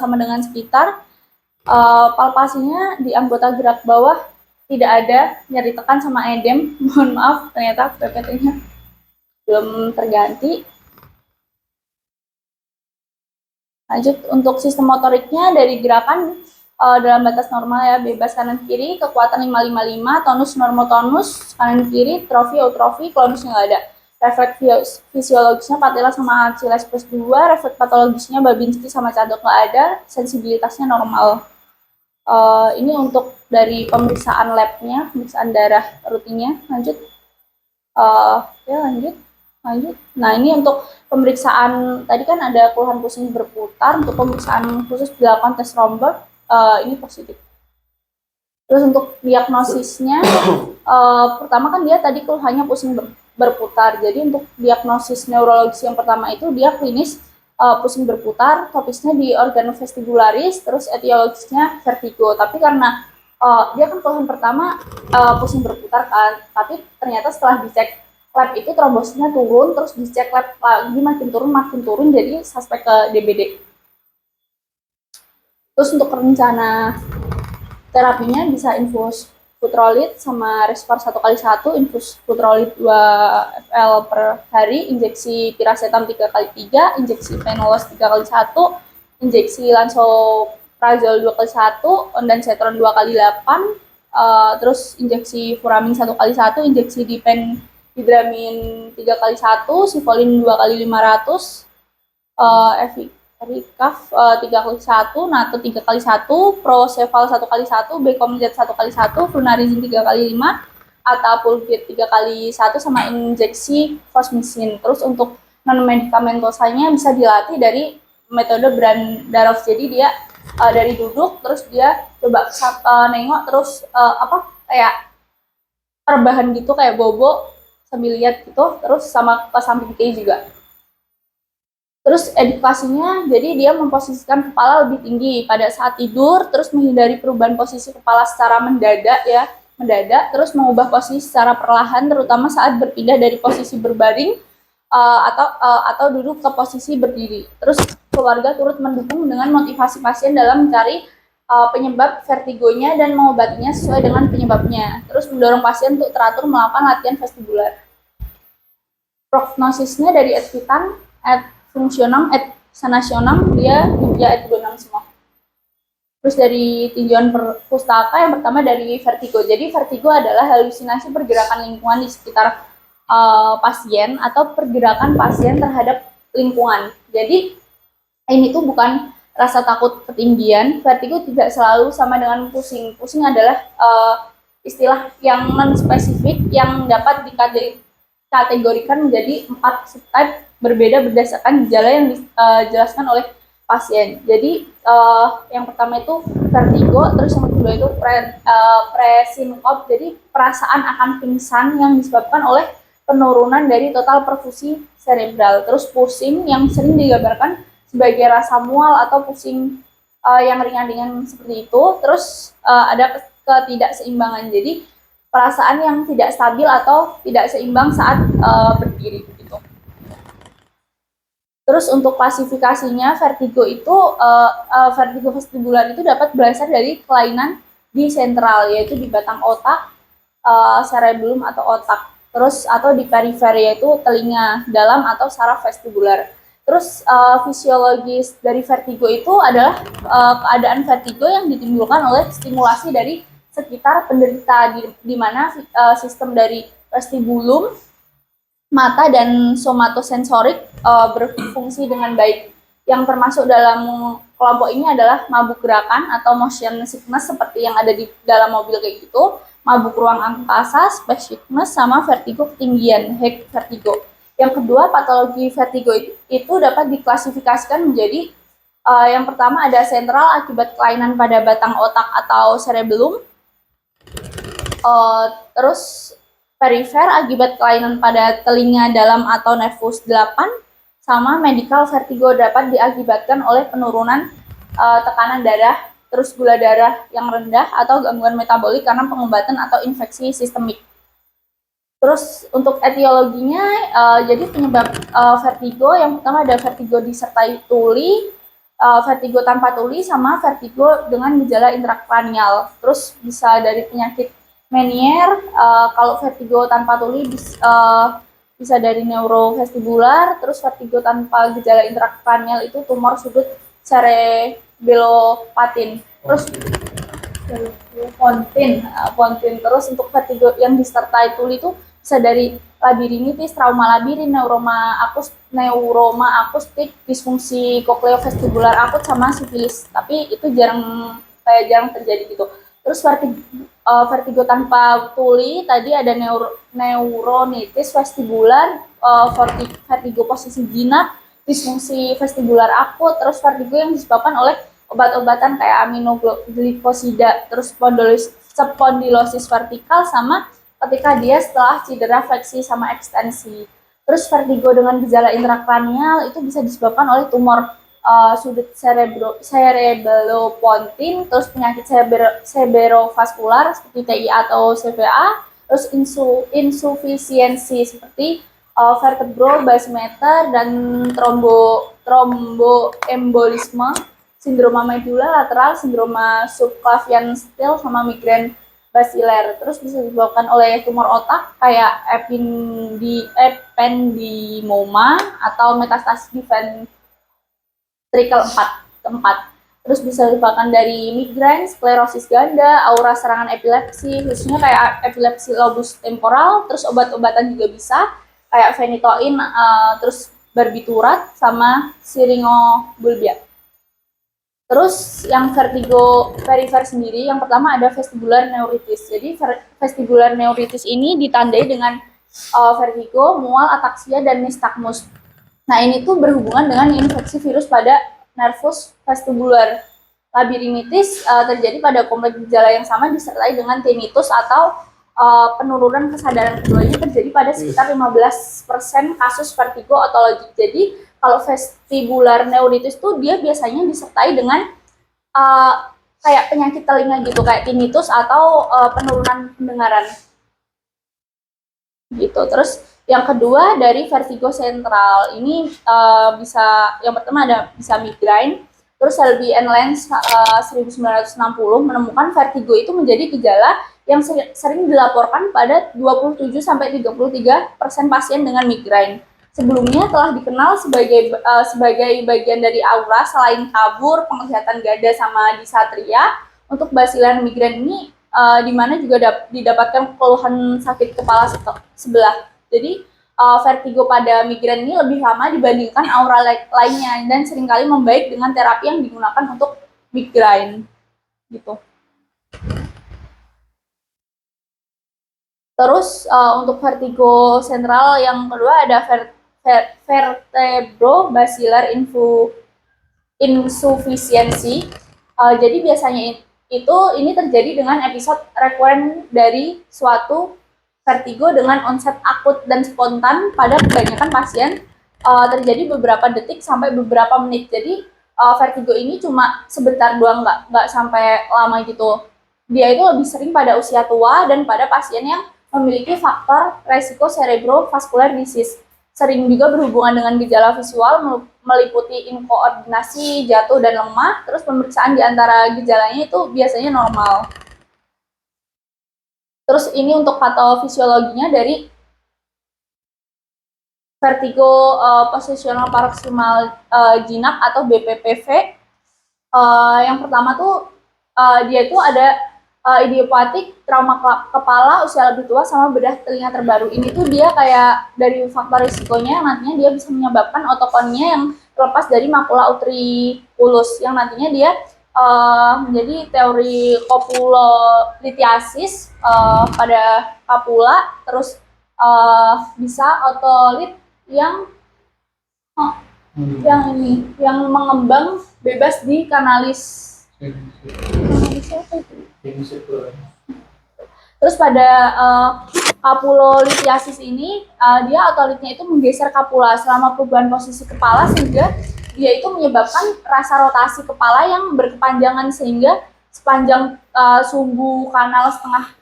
Speaker 3: sama dengan sekitar. Palpasinya di anggota gerak bawah tidak ada nyeri tekan sama edem. Mohon maaf, ternyata PPT-nya belum terganti. Lanjut untuk sistem motoriknya, dari gerakan dalam batas normal ya, bebas kanan kiri, kekuatan 555, tonus normotonus kanan kiri, trofi eutrofi, klonusnya nggak ada. Refleks fisiologisnya patella sama Achilles plus 2, refleks patologisnya Babinski sama Cadok nggak ada, sensibilitasnya normal. Ini untuk dari pemeriksaan labnya, pemeriksaan darah rutinnya. Lanjut. Lanjut. Nah, ini untuk pemeriksaan, tadi kan ada keluhan pusing berputar, untuk pemeriksaan khusus dilakukan tes Romberg, ini positif. Terus untuk diagnosisnya, pertama kan dia tadi keluhannya pusing berputar, jadi untuk diagnosis neurologis yang pertama itu dia klinis pusing berputar, topisnya di organ vestibularis, terus etiologisnya vertigo. Tapi karena dia kan keluhan pertama pusing berputar kan, tapi ternyata setelah dicek lab itu trombositnya turun, terus dicek lab lagi makin turun, jadi suspek ke DBD. Terus untuk rencana terapinya bisa infus futrolid sama Respar 1x1, infus futrolid 2 ml per hari, injeksi piracetam 3x3, injeksi fenolos 3x1, injeksi lansoprazol 2x1, ondansetron 2x8, terus injeksi furamin 1x1, injeksi diphenhydramin 3x1, sifolin 2x500, Ericaf 3x1, Nato 3x1, Proceval 1x1, Becomjet 1x1, Flunarizin 3x5, Atapulgate 3x1, sama injeksi fosmisin. Terus untuk non-medikamentosanya bisa dilatih dari metode Brandarov. Jadi dia dari duduk, terus dia coba nengok, terus kayak rebahan gitu, kayak bobo sambil lihat gitu, terus sama ke samping kiri juga. Terus edukasinya, jadi dia memposisikan kepala lebih tinggi pada saat tidur, terus menghindari perubahan posisi kepala secara mendadak ya, terus mengubah posisi secara perlahan, terutama saat berpindah dari posisi berbaring atau duduk ke posisi berdiri. Terus keluarga turut mendukung dengan motivasi pasien dalam mencari penyebab vertigonya dan mengobatinya sesuai dengan penyebabnya. Terus mendorong pasien untuk teratur melakukan latihan vestibular. Prognosisnya dari et vitam, et fungsionam, et sanasionam, dia et bonam semua. Terus dari tinjauan pustaka yang pertama dari vertigo. Jadi vertigo adalah halusinasi pergerakan lingkungan di sekitar pasien atau pergerakan pasien terhadap lingkungan. Jadi ini tuh bukan rasa takut ketinggian. Vertigo tidak selalu sama dengan pusing. Pusing adalah istilah yang non-spesifik yang dapat dikategorikan menjadi 4 subtype berbeda berdasarkan gejala yang dijelaskan oleh pasien. Jadi yang pertama itu vertigo, terus yang kedua itu presinkop, jadi perasaan akan pingsan yang disebabkan oleh penurunan dari total perfusi cerebral. Terus pusing yang sering digambarkan sebagai rasa mual atau pusing yang ringan-ringan seperti itu. Terus ada ketidakseimbangan, jadi perasaan yang tidak stabil atau tidak seimbang saat berdiri. Terus untuk klasifikasinya, vertigo itu vertigo vestibular itu dapat berasal dari kelainan di sentral, yaitu di batang otak, cerebellum atau otak. Terus atau di perifer, yaitu telinga dalam atau saraf vestibular. Terus fisiologis dari vertigo itu adalah keadaan vertigo yang ditimbulkan oleh stimulasi dari sekitar penderita, di mana sistem dari vestibulum, mata dan somatosensorik berfungsi dengan baik. Yang termasuk dalam kelompok ini adalah mabuk gerakan atau motion sickness seperti yang ada di dalam mobil kayak gitu, mabuk ruang angkasa, space sickness, sama vertigo ketinggian, head vertigo. Yang kedua, patologi vertigo itu dapat diklasifikasikan menjadi yang pertama ada sentral akibat kelainan pada batang otak atau cerebellum, terus perifer akibat kelainan pada telinga dalam atau nervus 8, sama medical vertigo dapat diakibatkan oleh penurunan tekanan darah, terus gula darah yang rendah atau gangguan metabolik karena pengobatan atau infeksi sistemik. Terus untuk etiologinya, jadi penyebab vertigo yang pertama ada vertigo disertai tuli, vertigo tanpa tuli, sama vertigo dengan gejala intrakranial. Terus bisa dari penyakit Meniere, kalau vertigo tanpa tuli bisa dari neurovestibular. Terus vertigo tanpa gejala intrakranial itu tumor sudut cerebellopatin. Terus pontin. Terus untuk vertigo yang disertai tuli itu bisa dari labirinitis, trauma labirin, neuroma akustik, disfungsi kokleovestibular akut, sama sifilis. Tapi itu jarang terjadi gitu. Terus vertigo tanpa tuli tadi ada neuronitis vestibular, vertigo posisi jinak, disfungsi vestibular akut, terus vertigo yang disebabkan oleh obat-obatan kayak aminoglikosida, terus spondylosis vertikal, sama ketika dia setelah cedera fleksi sama ekstensi. Terus vertigo dengan gejala intrakranial itu bisa disebabkan oleh tumor sudut cerebellopontin, terus penyakit cerebrovaskular seperti TIA atau CVA, terus insufisiensi seperti vertebrobasimeter dan tromboembolisme, sindroma medula lateral, sindroma subclavian still, sama migrain basiler. Terus bisa disebabkan oleh tumor otak kayak ependymoma atau metastasis di ventricle 4. Terus bisa disebabkan dari migrain, sklerosis ganda, aura serangan epilepsi, khususnya kayak epilepsi lobus temporal. Terus obat-obatan juga bisa kayak phenytoin, terus barbiturat, sama syringobulbia. Terus yang vertigo perifer sendiri, yang pertama ada vestibular neuritis. Jadi vestibular neuritis ini ditandai dengan vertigo, mual, ataksia, dan nystagmus. Nah, ini tuh berhubungan dengan infeksi virus pada nervus vestibular. Labirinitis terjadi pada kompleks gejala yang sama disertai dengan tinnitus atau penurunan kesadaran keduanya terjadi pada sekitar 15% kasus vertigo otologik. Jadi kalau vestibular neuritis tuh dia biasanya disertai dengan kayak penyakit telinga gitu, kayak tinnitus atau penurunan pendengaran gitu. Terus yang kedua dari vertigo sentral ini bisa, yang pertama ada bisa migrain. Terus Selby and Lenz 1960 menemukan vertigo itu menjadi gejala yang sering dilaporkan pada 27-33% pasien dengan migrain. Sebelumnya telah dikenal sebagai bagian dari aura selain kabur, penglihatan gada sama disatria. Untuk basilar migrain ini di mana juga didapatkan keluhan sakit kepala sebelah. Jadi vertigo pada migrain ini lebih lama dibandingkan aura lainnya dan seringkali membaik dengan terapi yang digunakan untuk migrain gitu. Terus untuk vertigo sentral yang kedua ada vertebrobasilar insufficiency. Jadi biasanya ini terjadi dengan episode recurrent dari suatu vertigo dengan onset akut dan spontan pada kebanyakan pasien terjadi beberapa detik sampai beberapa menit. Jadi vertigo ini cuma sebentar doang, nggak sampai lama gitu. Dia itu lebih sering pada usia tua dan pada pasien yang memiliki faktor resiko cerebrovascular disease. Sering juga berhubungan dengan gejala visual meliputi inkoordinasi, jatuh, dan lemah. Terus pemeriksaan di antara gejalanya itu biasanya normal. Terus ini untuk patofisiologinya dari vertigo positional paroxysmal jinak atau BPPV. Yang pertama tuh dia itu ada idiopatik, trauma kepala, usia lebih tua, sama bedah telinga terbaru. Ini tuh dia kayak dari faktor risikonya nantinya dia bisa menyebabkan otokonia yang terlepas dari makula utriculus yang nantinya dia menjadi teori kopulolithiasis pada kapula, terus bisa otolit yang yang mengembang bebas di kanalis. Terus pada kapulolithiasis ini dia otolitnya itu menggeser kapula selama perubahan posisi kepala sehingga dia itu menyebabkan rasa rotasi kepala yang berkepanjangan sehingga sepanjang sumbu kanal setengah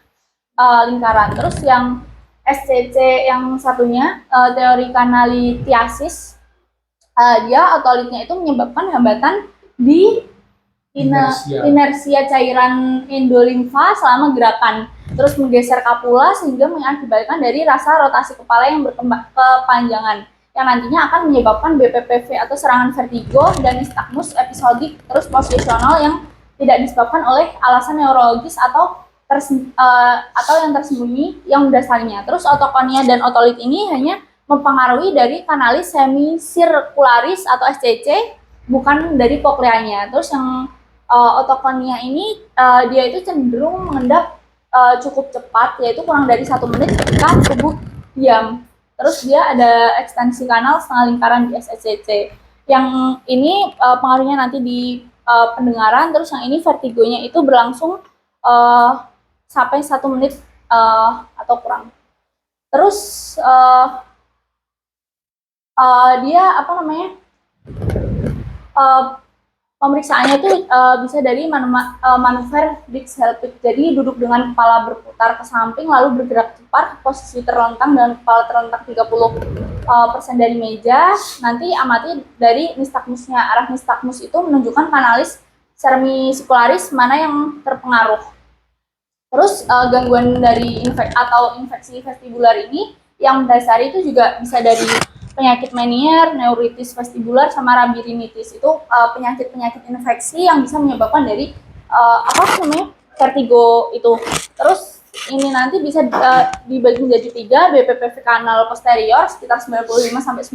Speaker 3: lingkaran. Terus yang SCC yang satunya teori kanalithiasis, dia otolitnya itu menyebabkan hambatan di inersia cairan endolimfa selama gerakan, terus menggeser kapula sehingga mengakibatkan dari rasa rotasi kepala yang berkepanjangan yang nantinya akan menyebabkan BPPV atau serangan vertigo dan nystagmus episodik terus posisional yang tidak disebabkan oleh alasan neurologis atau yang tersembunyi yang mendasarinya. Terus otokonia dan otolit ini hanya mempengaruhi dari kanalis semisirkularis atau SCC, bukan dari kokleanya. Terus yang otokonia ini dia itu cenderung mengendap cukup cepat, yaitu kurang dari 1 menit ketika tubuh diam. Terus dia ada ekstensi kanal setengah lingkaran di SCC. Yang ini pengaruhnya nanti di pendengaran. Terus yang ini vertigonya itu berlangsung sampai 1 menit atau kurang. Terus dia apa namanya? Pemeriksaannya itu bisa dari manuver Dix-Helpik. Jadi duduk dengan kepala berputar ke samping lalu bergerak cepat, posisi terlentang dan kepala terlentang 30% dari meja. Nanti amati dari nystagmusnya. Arah nystagmus itu menunjukkan kanalis semisirkularis mana yang terpengaruh. Terus gangguan dari infeksi vestibular ini yang mendasari itu juga bisa dari penyakit Meniere, neuritis vestibular, sama labirinitis. Itu penyakit-penyakit infeksi yang bisa menyebabkan dari vertigo itu. Terus ini nanti bisa dibagi menjadi 3, BPPV kanal posterior sekitar 95-99%,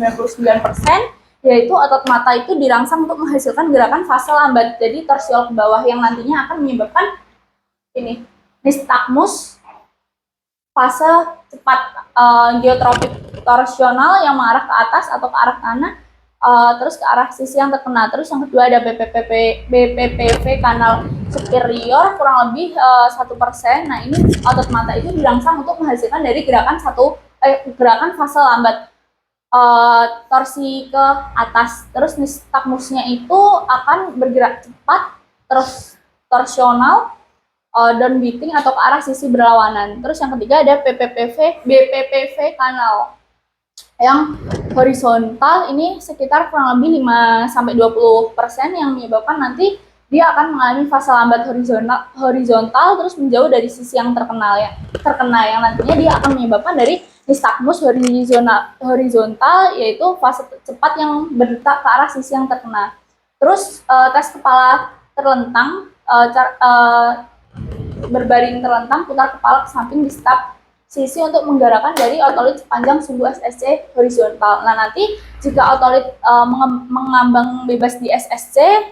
Speaker 3: yaitu otot mata itu dirangsang untuk menghasilkan gerakan fase lambat, jadi torsiol ke bawah yang nantinya akan menyebabkan ini nystagmus fase cepat geotropik torsional yang mengarah ke atas atau ke arah kanan, terus ke arah sisi yang terkena. Terus yang kedua ada BPPV kanal superior kurang lebih 1%. Nah ini otot mata itu dirangsang untuk menghasilkan dari gerakan fase lambat. torsi ke atas. Terus nistagmusnya itu akan bergerak cepat, terus torsional, downbeating atau ke arah sisi berlawanan. Terus yang ketiga ada BPPV kanal yang horizontal, ini sekitar kurang lebih 5-20% yang menyebabkan nanti dia akan mengalami fase lambat horizontal terus menjauh dari sisi yang terkena yang nantinya dia akan menyebabkan dari nistagmus horizontal, yaitu fase cepat yang berdetak ke arah sisi yang terkena. Terus tes kepala terlentang, berbaring terlentang, putar kepala ke samping di staf sisi untuk menggerakkan dari otolit sepanjang sumbu SSC horizontal. Nah, nanti jika otolit mengambang bebas di SCC,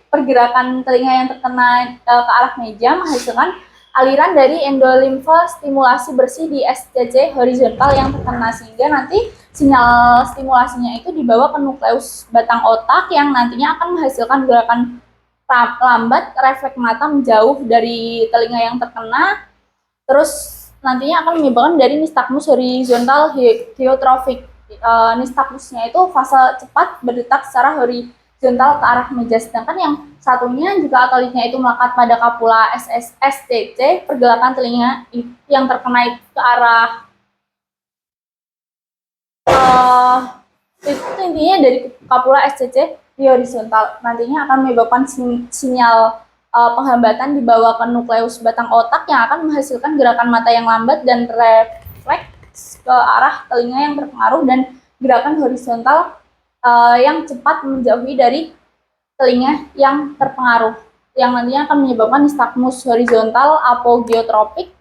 Speaker 3: pergerakan telinga yang terkena ke arah meja menghasilkan aliran dari endolimfa stimulasi bersih di SCC horizontal yang terkena, sehingga nanti sinyal stimulasinya itu dibawa ke nukleus batang otak yang nantinya akan menghasilkan gerakan lambat refleks mata menjauh dari telinga yang terkena. Terus nantinya akan menyebabkan dari nistagmus horizontal hyotrofik. Nistagmusnya itu fase cepat berdetak secara horizontal ke arah meja. Sedangkan yang satunya jika otolitnya itu melekat pada kapula SCC, pergerakan telinga yang terkena ke arah itu intinya dari kapula SCC di horizontal nantinya akan menyebabkan sinyal penghambatan dibawa ke nukleus batang otak yang akan menghasilkan gerakan mata yang lambat dan refleks ke arah telinga yang terpengaruh dan gerakan horizontal yang cepat menjauhi dari telinga yang terpengaruh, yang nantinya akan menyebabkan nistagmus horizontal apogeotropik,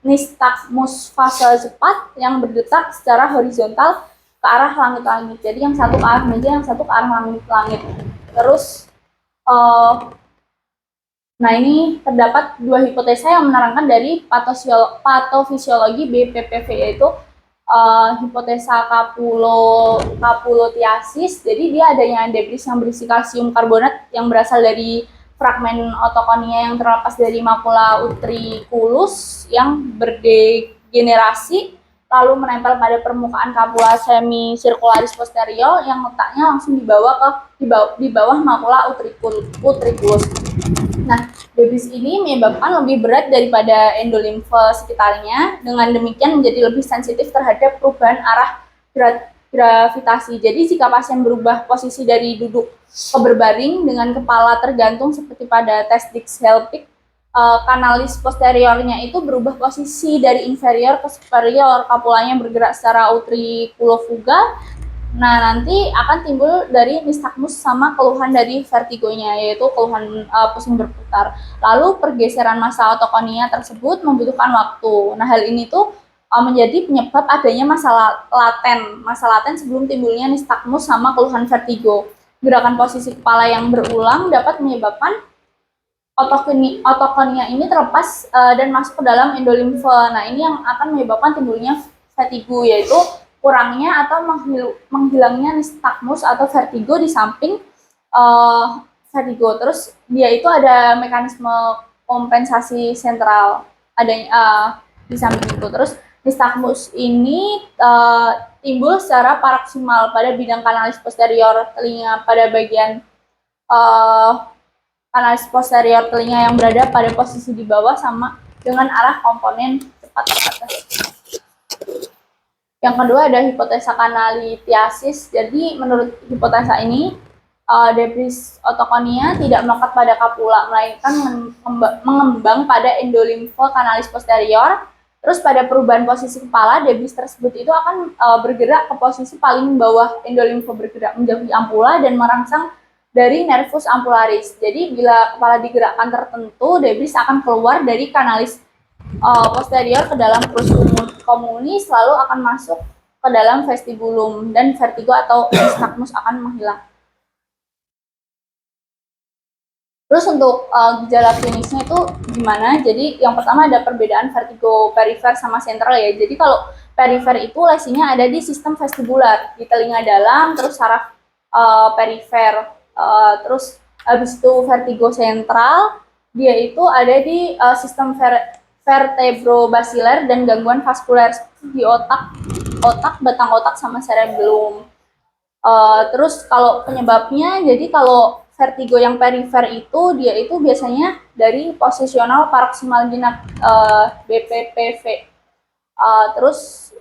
Speaker 3: nistagmus fase cepat yang berdetak secara horizontal ke arah langit-langit. Jadi yang satu ke arah meja, yang satu ke arah langit-langit. Terus nah ini terdapat dua hipotesa yang menerangkan dari patofisiologi BPPV, yaitu hipotesa kapulotiasis. Jadi dia adanya debris yang berisi kalsium karbonat yang berasal dari fragmen otokonia yang terlepas dari makula utriculus yang berdegenerasi lalu menempel pada permukaan kapula semicircularis posterior yang letaknya langsung di bawah makula utriculus. Nah, debris ini menyebabkan lebih berat daripada endolimfa sekitarnya. Dengan demikian menjadi lebih sensitif terhadap perubahan arah gravitasi. Jadi jika pasien berubah posisi dari duduk ke berbaring dengan kepala tergantung seperti pada tes Dix-Hellpick, kanalis posteriornya itu berubah posisi dari inferior ke superior, kapulanya bergerak secara utriculofugal. Nah, nanti akan timbul dari nistagmus sama keluhan dari vertigonya, yaitu keluhan pusing berputar. Lalu pergeseran massa otokonia tersebut membutuhkan waktu. Nah, hal ini tuh menjadi penyebab adanya masa laten sebelum timbulnya nistagmus sama keluhan vertigo. Gerakan posisi kepala yang berulang dapat menyebabkan otokonia ini terlepas dan masuk ke dalam endolimfa. Nah, ini yang akan menyebabkan timbulnya vertigo, yaitu kurangnya atau menghilangnya nistagmus atau vertigo di samping vertigo. Terus dia itu ada mekanisme kompensasi sentral adanya di samping itu. Terus nistagmus ini timbul secara paroksimal pada bidang kanalis posterior telinga pada bagian kanalis posterior telinga yang berada pada posisi di bawah sama dengan arah komponen cepat ke atas. Yang kedua ada hipotesa kanalitiasis. Jadi menurut hipotesa ini debris otokonia tidak melekat pada kapula, melainkan mengembang pada endolimfa kanalis posterior. Terus pada perubahan posisi kepala, debris tersebut itu akan bergerak ke posisi paling bawah endolimfa, bergerak menjauhi ampula dan merangsang dari nervus ampularis. Jadi bila kepala digerakkan tertentu, debris akan keluar dari kanalis posterior ke dalam pulsus communis, lalu akan masuk ke dalam vestibulum dan vertigo atau nistagmus akan menghilang. Terus untuk gejala klinisnya itu gimana? Jadi yang pertama ada perbedaan vertigo perifer sama sentral ya. Jadi kalau perifer itu lesinya ada di sistem vestibular, di telinga dalam, terus saraf perifer. Terus habis itu vertigo sentral, dia itu ada di sistem vertebrobasiler dan gangguan vaskuler di otak, batang otak sama cerebellum. Terus kalau penyebabnya, jadi kalau vertigo yang perifer itu dia itu biasanya dari posisional paroksimal jinak BPPV. Terus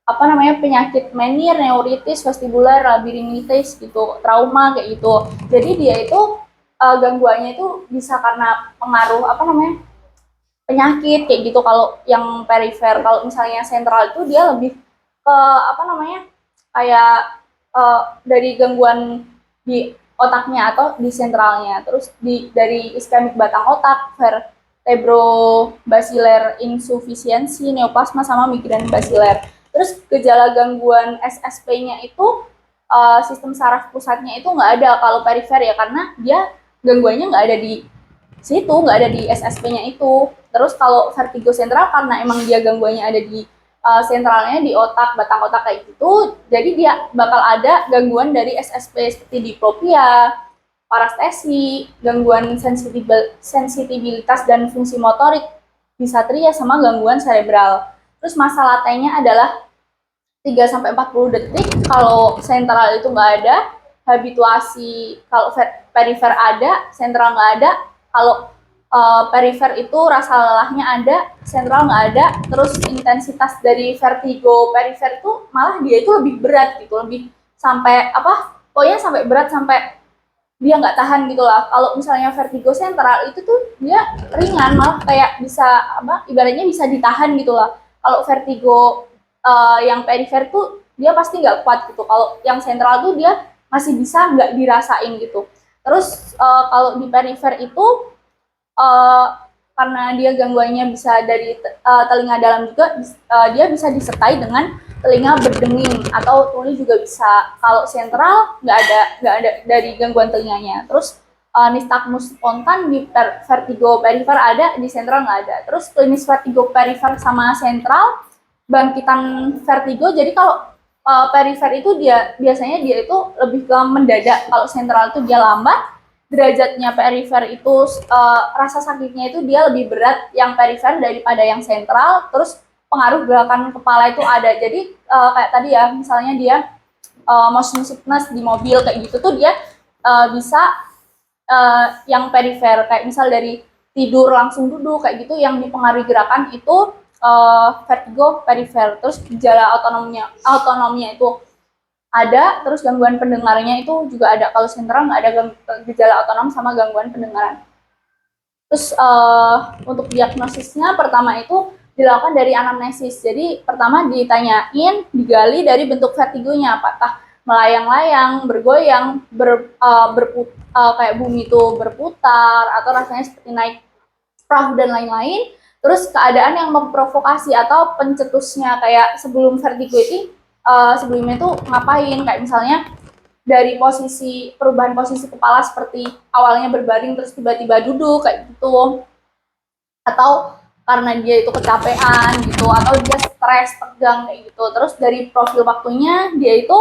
Speaker 3: apa namanya, penyakit menir, neuritis, vestibular, labirinitis gitu, trauma kayak gitu. Jadi dia itu gangguannya itu bisa karena pengaruh apa namanya, penyakit kayak gitu. Kalau yang perifer, kalau misalnya sentral itu dia lebih ke apa namanya, kayak dari gangguan di otaknya atau di sentralnya. Terus dari iskemik batang otak, vertebrobasilar insufficiency, neoplasma sama migran basilar. Terus gejala gangguan SSP-nya itu sistem saraf pusatnya itu nggak ada kalau perifer ya, karena dia gangguannya nggak ada di situ, nggak ada di SSP-nya itu. Terus kalau vertigo sentral karena emang dia gangguannya ada di sentralnya di otak, batang otak kayak gitu, jadi dia bakal ada gangguan dari SSP seperti diplopia, parestesi, gangguan sensitivitas dan fungsi motorik, disatria, sama gangguan cerebral. Terus masa latenya adalah 3-40 detik, kalau sentral itu nggak ada. Habituasi kalau perifer ada, sentral nggak ada. Kalau perifer itu rasa lelahnya ada, sentral nggak ada. Terus intensitas dari vertigo perifer itu malah dia itu lebih berat gitu, lebih sampai apa, pokoknya sampai berat sampai dia nggak tahan gitu lah. Kalau misalnya vertigo sentral itu tuh dia ringan, malah kayak bisa apa, ibaratnya bisa ditahan gitu lah. Kalau vertigo yang perifer tuh dia pasti nggak kuat gitu. Kalau yang sentral tuh dia masih bisa nggak dirasain gitu. Terus kalau di perifer itu karena dia gangguannya bisa dari telinga dalam juga, dia bisa disertai dengan telinga berdenging atau tuli juga bisa. Kalau sentral nggak ada dari gangguan telinganya. Terus nistagmus spontan di vertigo perifer ada, di sentral nggak ada. Terus klinis vertigo perifer sama sentral, bangkitan vertigo. Jadi kalau perifer itu dia biasanya dia itu lebih ke mendadak, kalau sentral itu dia lambat. Derajatnya perifer itu rasa sakitnya itu dia lebih berat yang perifer daripada yang sentral. Terus pengaruh gerakan kepala itu ada. Jadi kayak tadi ya, misalnya dia motion sickness di mobil kayak gitu tuh dia bisa yang perifer, kayak misal dari tidur langsung duduk kayak gitu yang dipengaruhi gerakan itu vertigo perifer. Terus gejala autonomnya itu ada, terus gangguan pendengarnya itu juga ada. Kalau sentral nggak ada gejala otonom sama gangguan pendengaran. Terus untuk diagnosisnya pertama itu dilakukan dari anamnesis. Jadi pertama ditanyain, digali dari bentuk vertigonya, apakah melayang-layang, bergoyang, kayak bumi itu berputar, atau rasanya seperti naik perahu dan lain-lain. Terus keadaan yang memprovokasi atau pencetusnya, kayak sebelum vertigo itu sebelumnya itu ngapain, kayak misalnya dari perubahan posisi kepala, seperti awalnya berbaring terus tiba-tiba duduk kayak gitu, atau karena dia itu kecapean gitu, atau dia stres, tegang kayak gitu. Terus dari profil waktunya dia itu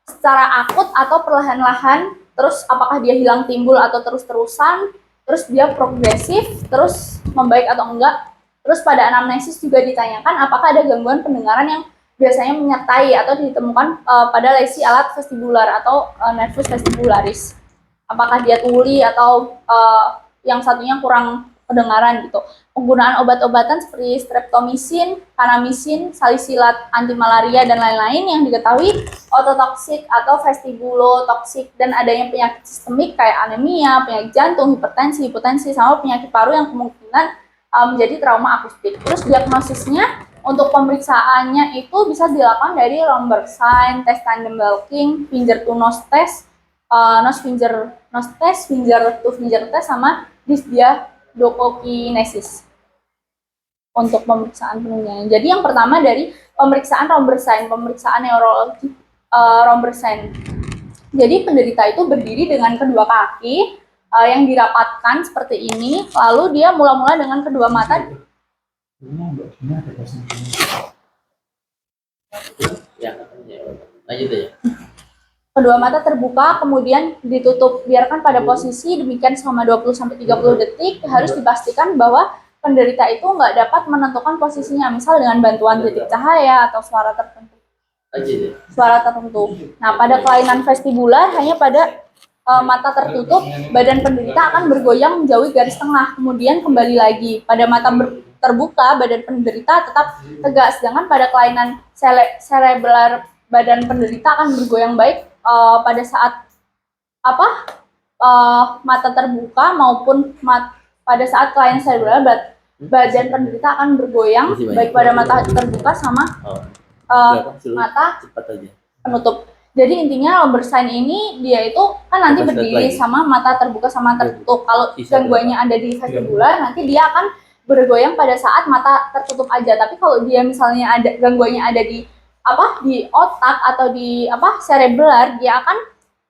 Speaker 3: secara akut atau perlahan-lahan, terus apakah dia hilang timbul atau terus-terusan, terus dia progresif, terus membaik atau enggak. Terus pada anamnesis juga ditanyakan apakah ada gangguan pendengaran yang biasanya menyertai atau ditemukan pada lesi alat vestibular atau nervus vestibularis. Apakah dia tuli atau yang satunya kurang pendengaran gitu. Penggunaan obat-obatan seperti streptomycin, kanamycin, salisilat, antimalaria, dan lain-lain yang diketahui ototoksik atau vestibulotoksik, dan adanya penyakit sistemik kayak anemia, penyakit jantung, hipertensi, sama penyakit paru yang kemungkinan menjadi trauma akustik. Terus diagnosisnya untuk pemeriksaannya itu bisa dilakukan dari Romberstein, tes tandem Walking, finger to nose test, nose test, finger to finger test, sama dysbiodokokinesis untuk pemeriksaan penunjangnya. Jadi yang pertama dari pemeriksaan Romberstein, pemeriksaan neurologi Romberstein. Jadi penderita itu berdiri dengan kedua kaki yang dirapatkan seperti ini, lalu dia mula-mula dengan kedua mata. Kedua mata terbuka, kemudian ditutup, biarkan pada posisi demikian selama 20-30 detik. Harus dipastikan bahwa penderita itu nggak dapat menentukan posisinya, misal dengan bantuan titik cahaya atau suara tertentu. Nah, pada kelainan vestibular hanya pada mata tertutup, badan penderita akan bergoyang menjauhi garis tengah, kemudian kembali lagi. Pada mata terbuka, badan penderita tetap tegak, sedangkan pada kelainan cerebral, badan penderita akan bergoyang baik pada saat mata terbuka maupun pada saat kelainan cerebral, badan penderita akan bergoyang baik pada mata terbuka sama mata penutup. Jadi intinya lumbar sign ini dia itu kan nanti berdiri sama mata terbuka sama tertutup. Kalau gangguannya ada di vestibular, nanti dia akan bergoyang pada saat mata tertutup aja. Tapi kalau dia misalnya ada gangguannya ada di otak atau di cerebral, dia akan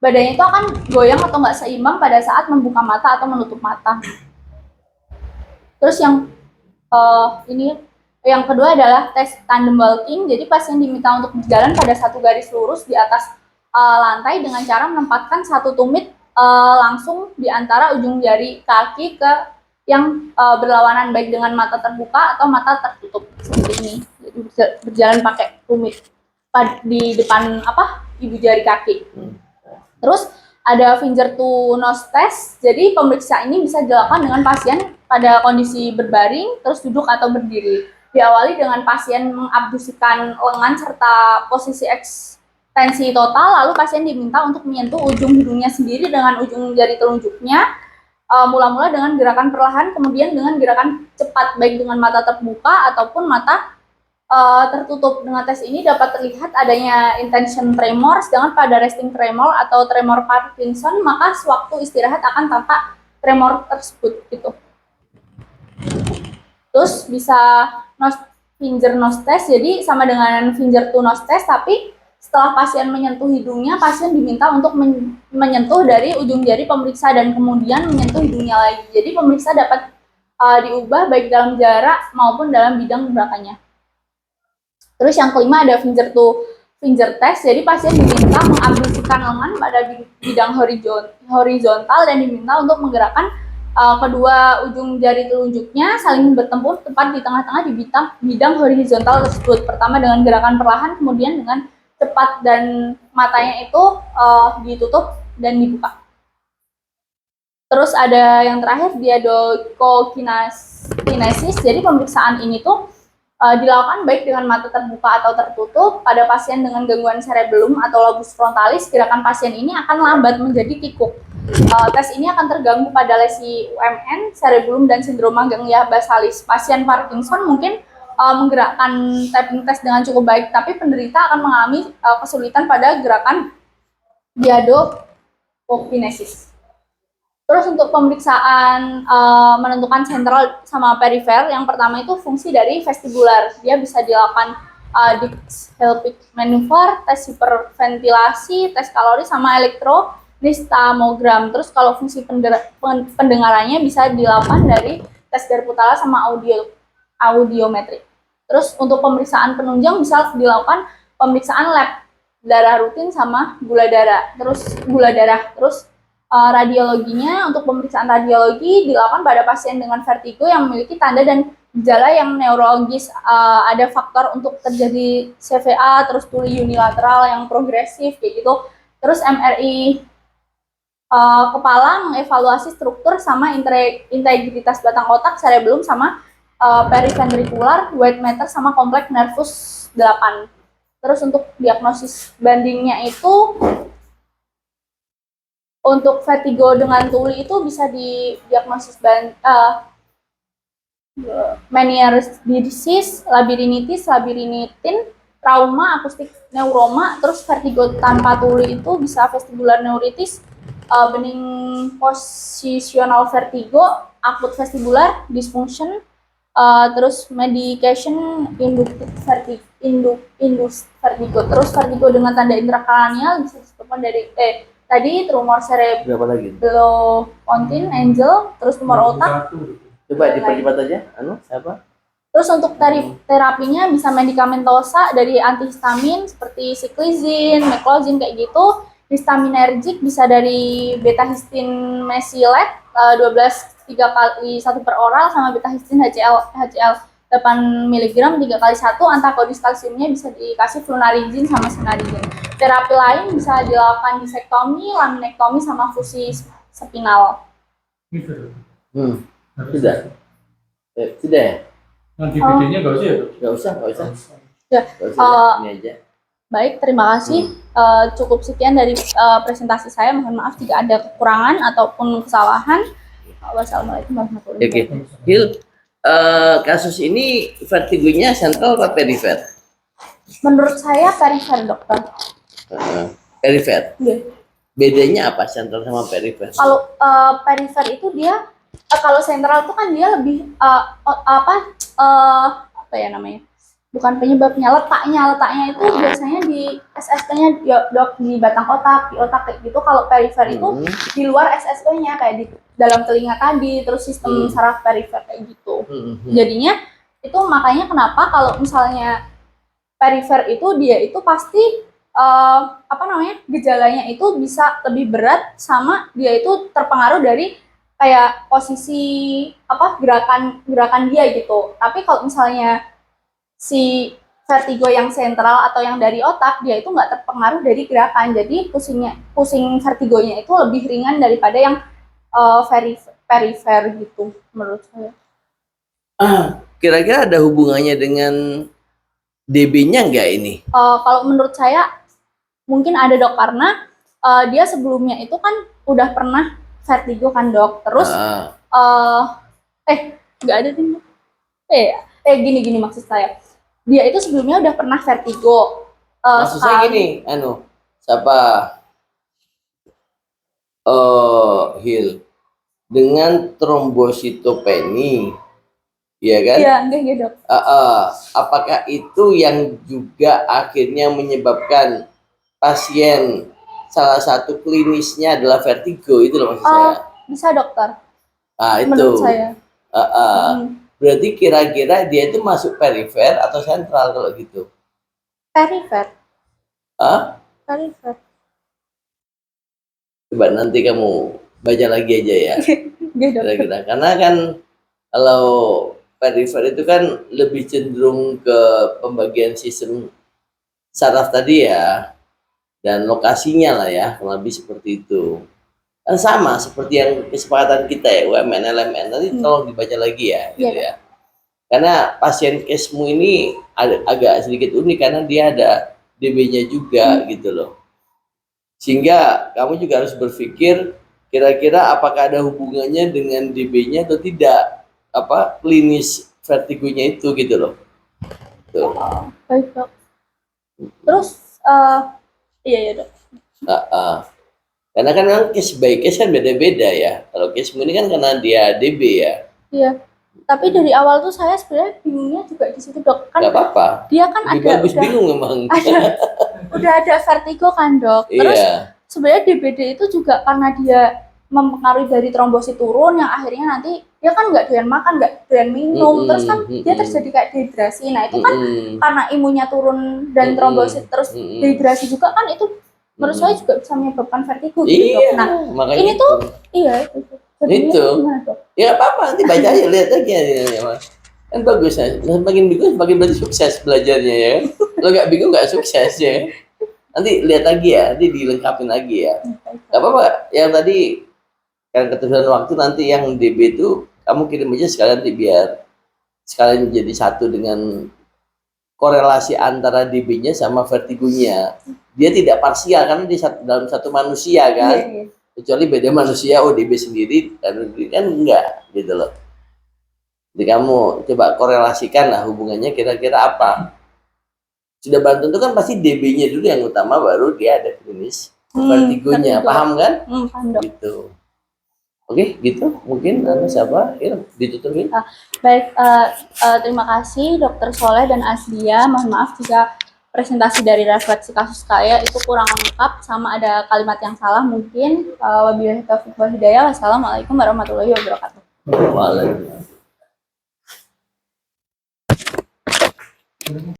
Speaker 3: badannya itu akan goyang atau nggak seimbang pada saat membuka mata atau menutup mata. Terus yang kedua adalah tes tandem walking. Jadi pasien diminta untuk berjalan pada satu garis lurus di atas lantai dengan cara menempatkan satu tumit langsung di antara ujung jari kaki ke yang berlawanan baik dengan mata terbuka atau mata tertutup seperti ini. Jadi berjalan pakai tumit di depan ibu jari kaki. Terus ada finger to nose test. Jadi pemeriksaan ini bisa dilakukan dengan pasien pada kondisi berbaring, terus duduk atau berdiri. Diawali dengan pasien mengabduksikan lengan serta posisi ekstensi total, lalu pasien diminta untuk menyentuh ujung hidungnya sendiri dengan ujung jari telunjuknya, mula-mula dengan gerakan perlahan, kemudian dengan gerakan cepat, baik dengan mata terbuka ataupun mata tertutup. Dengan tes ini dapat terlihat adanya intention tremor, sedangkan pada resting tremor atau tremor Parkinson, maka sewaktu istirahat akan tampak tremor tersebut gitu. Terus bisa finger nose test, jadi sama dengan finger to nose test, tapi setelah pasien menyentuh hidungnya, pasien diminta untuk menyentuh dari ujung jari pemeriksa dan kemudian menyentuh hidungnya lagi. Jadi pemeriksa dapat diubah baik dalam jarak maupun dalam bidang gerakannya. Terus yang kelima ada finger to finger test, jadi pasien diminta mengabduksikan lengan pada bidang horizontal dan diminta untuk menggerakkan kedua ujung jari telunjuknya saling bertempur tepat di tengah-tengah di bidang horizontal tersebut. Pertama dengan gerakan perlahan, kemudian dengan cepat, dan matanya itu ditutup dan dibuka. Terus ada yang terakhir diadochokinesis. Jadi pemeriksaan ini tuh dilakukan baik dengan mata terbuka atau tertutup. Pada pasien dengan gangguan cerebellum atau lobus frontalis, gerakan pasien ini akan lambat menjadi kikuk. Tes ini akan terganggu pada lesi UMN, cerebellum, dan sindroma ganglia basalis. Pasien Parkinson mungkin menggerakkan tapping test dengan cukup baik, tapi penderita akan mengalami kesulitan pada gerakan diadochokinesis. Terus untuk pemeriksaan menentukan sentral sama perifer, yang pertama itu fungsi dari vestibular. Dia bisa dilakukan Dix-Hellpike maneuver, tes hiperventilasi, tes kalori, sama elektronistamogram. Terus kalau fungsi pendengarannya bisa dilakukan dari tes Garputala sama audiometri. Terus untuk pemeriksaan penunjang bisa dilakukan pemeriksaan lab darah rutin sama gula darah. Terus radiologinya, untuk pemeriksaan radiologi dilakukan pada pasien dengan vertigo yang memiliki tanda dan gejala yang neurologis. Ada faktor untuk terjadi CVA, terus tuli unilateral yang progresif kayak gitu. Terus MRI kepala mengevaluasi struktur sama integritas batang otak, cerebellum, sama periventricular, white matter, sama kompleks nervus 8. Terus untuk diagnosis bandingnya itu, untuk vertigo dengan tuli itu bisa didiagnosis Meniere's disease, labirinitin, trauma, akustik neuroma. Terus vertigo tanpa tuli itu bisa vestibular neuritis, bening positional vertigo, akut vestibular dysfunction, terus medication induced vertigo. Terus vertigo dengan tanda intrakranial bisa disebabkan dari tadi tumor cerebellopontine angel, terus tumor otak.
Speaker 2: Coba dipercepat aja, siapa?
Speaker 3: Terus untuk terapinya bisa medikamentosa dari antihistamin seperti cyclizine, meclozine kayak gitu. Histaminergic bisa dari beta histin mesylate 12 3 kali 1 per oral sama betahistine HCl 8 mg 3 kali 1. Antagonis kalsiumnya bisa dikasih flunarizin sama sinadin. Terapi lain bisa dilakukan disektomi, laminektomi sama fusi spinal.
Speaker 2: Tidak. Tidak ya?
Speaker 1: Yang DVD-nya nggak usah ya, Dok?
Speaker 2: Nggak usah.
Speaker 3: Ya,
Speaker 2: Nggak usah, ini aja.
Speaker 3: baik, terima kasih. Cukup sekian dari presentasi saya. Mohon maaf jika ada kekurangan ataupun kesalahan. Wassalamualaikum warahmatullahi
Speaker 2: Oke.
Speaker 3: wabarakatuh.
Speaker 2: Hil, kasus ini vertigonya sentral atau perifer?
Speaker 3: Menurut saya perifer, dokter.
Speaker 2: Perifer.
Speaker 3: Iya.
Speaker 2: Bedanya apa sentral sama perifer?
Speaker 3: Kalau perifer itu dia kalau sentral itu kan dia lebih apa ya namanya? Bukan penyebabnya, letaknya itu biasanya di SSP-nya dok di batang otak, di otak kayak gitu. Kalau perifer itu di luar SSP-nya kayak di dalam telinga tadi, terus sistem saraf perifer kayak gitu. Jadinya itu makanya kenapa kalau misalnya perifer itu dia itu pasti gejalanya itu bisa lebih berat sama dia itu terpengaruh dari kayak posisi gerakan dia gitu. Tapi kalau misalnya si vertigo yang sentral atau yang dari otak dia itu nggak terpengaruh dari gerakan, jadi pusing vertigonya itu lebih ringan daripada yang perifer gitu menurut saya.
Speaker 2: Kira-kira ada hubungannya dengan DB-nya nggak ini?
Speaker 3: Kalau menurut saya mungkin ada, dok, karena dia sebelumnya itu kan udah pernah vertigo kan, dok, terus nggak ada sih, gini maksud saya, dia itu sebelumnya udah pernah vertigo.
Speaker 2: Maksud saya gini, siapa Hil, dengan trombositopeni, ya kan?
Speaker 3: Iya, enggak, dok.
Speaker 2: Apakah itu yang juga akhirnya menyebabkan pasien salah satu klinisnya adalah vertigo, itu loh maksud saya.
Speaker 3: Bisa, dokter.
Speaker 2: Itu.
Speaker 3: Menurut saya.
Speaker 2: Berarti kira-kira dia itu masuk perifer atau sentral kalau gitu?
Speaker 3: Perifer. Perifer.
Speaker 2: Coba nanti kamu baca lagi aja ya. Kira-kira. Karena kan kalau perifer itu kan lebih cenderung ke pembagian sistem saraf tadi ya, dan lokasinya lah ya, lebih seperti itu. Kan sama seperti yang kesepakatan kita ya, UMN, LMN, nanti tolong dibaca lagi ya, gitu ya. Karena pasien kesmu ini agak sedikit unik karena dia ada DB-nya juga gitu loh. Sehingga kamu juga harus berpikir kira-kira apakah ada hubungannya dengan DB-nya atau tidak, klinis vertigonya itu gitu loh. Tuh.
Speaker 3: Baik, dok. Terus iya, dok.
Speaker 2: Karena kan memang case by case kan beda-beda ya. Kalau case ini kan karena dia DB ya.
Speaker 3: Iya. Tapi dari awal tuh saya sebenarnya bingungnya juga di situ, dok. Kan
Speaker 2: nggak apa-apa.
Speaker 3: Dia kan
Speaker 2: bagus bingung memang.
Speaker 3: Udah ada vertigo kan, dok. Terus sebenarnya DBD itu juga karena dia mempengaruhi dari trombosit turun yang akhirnya nanti dia kan nggak doyan makan, nggak doyan minum, terus kan dia terjadi kayak dehidrasi. Nah itu kan karena imunnya turun dan trombosit terus dehidrasi juga kan, itu menurut saya juga bisa menyebabkan vertigo gitu, dok. Nah ini tuh
Speaker 2: itu ya apa-apa, nanti baca aja, lihat aja ya, Mas. Kan bagus ya, makin bingung makin berarti sukses belajarnya ya. Kalau nggak bingung nggak sukses ya. Nanti lihat lagi ya, nanti dilengkapin lagi ya. Nggak apa-apa, yang tadi kan ketersediaan waktu nanti yang DB itu kamu kirim aja sekalian, nanti biar sekalian jadi satu dengan korelasi antara DB-nya sama vertigonya. Dia tidak parsial karena di dalam satu manusia kan. Kecuali beda manusia, DB sendiri dan kan enggak gitu loh. Jadi kamu coba korelasikan lah hubungannya kira-kira apa. Sudah bantu itu kan pasti DB-nya dulu yang utama, baru dia ada klinis vertigonya. Paham kan?
Speaker 3: Paham, dok.
Speaker 2: Gitu. Oke, gitu. Mungkin siapa? Ya, ditutupin.
Speaker 3: Baik, terima kasih Dr. Soleh dan Asdia. Mohon maaf jika presentasi dari refleksi kasus saya itu kurang lengkap sama ada kalimat yang salah mungkin. Wabillahi taufiq wal hidayah. Wassalamualaikum warahmatullahi wabarakatuh.
Speaker 2: Waalaikumsalam.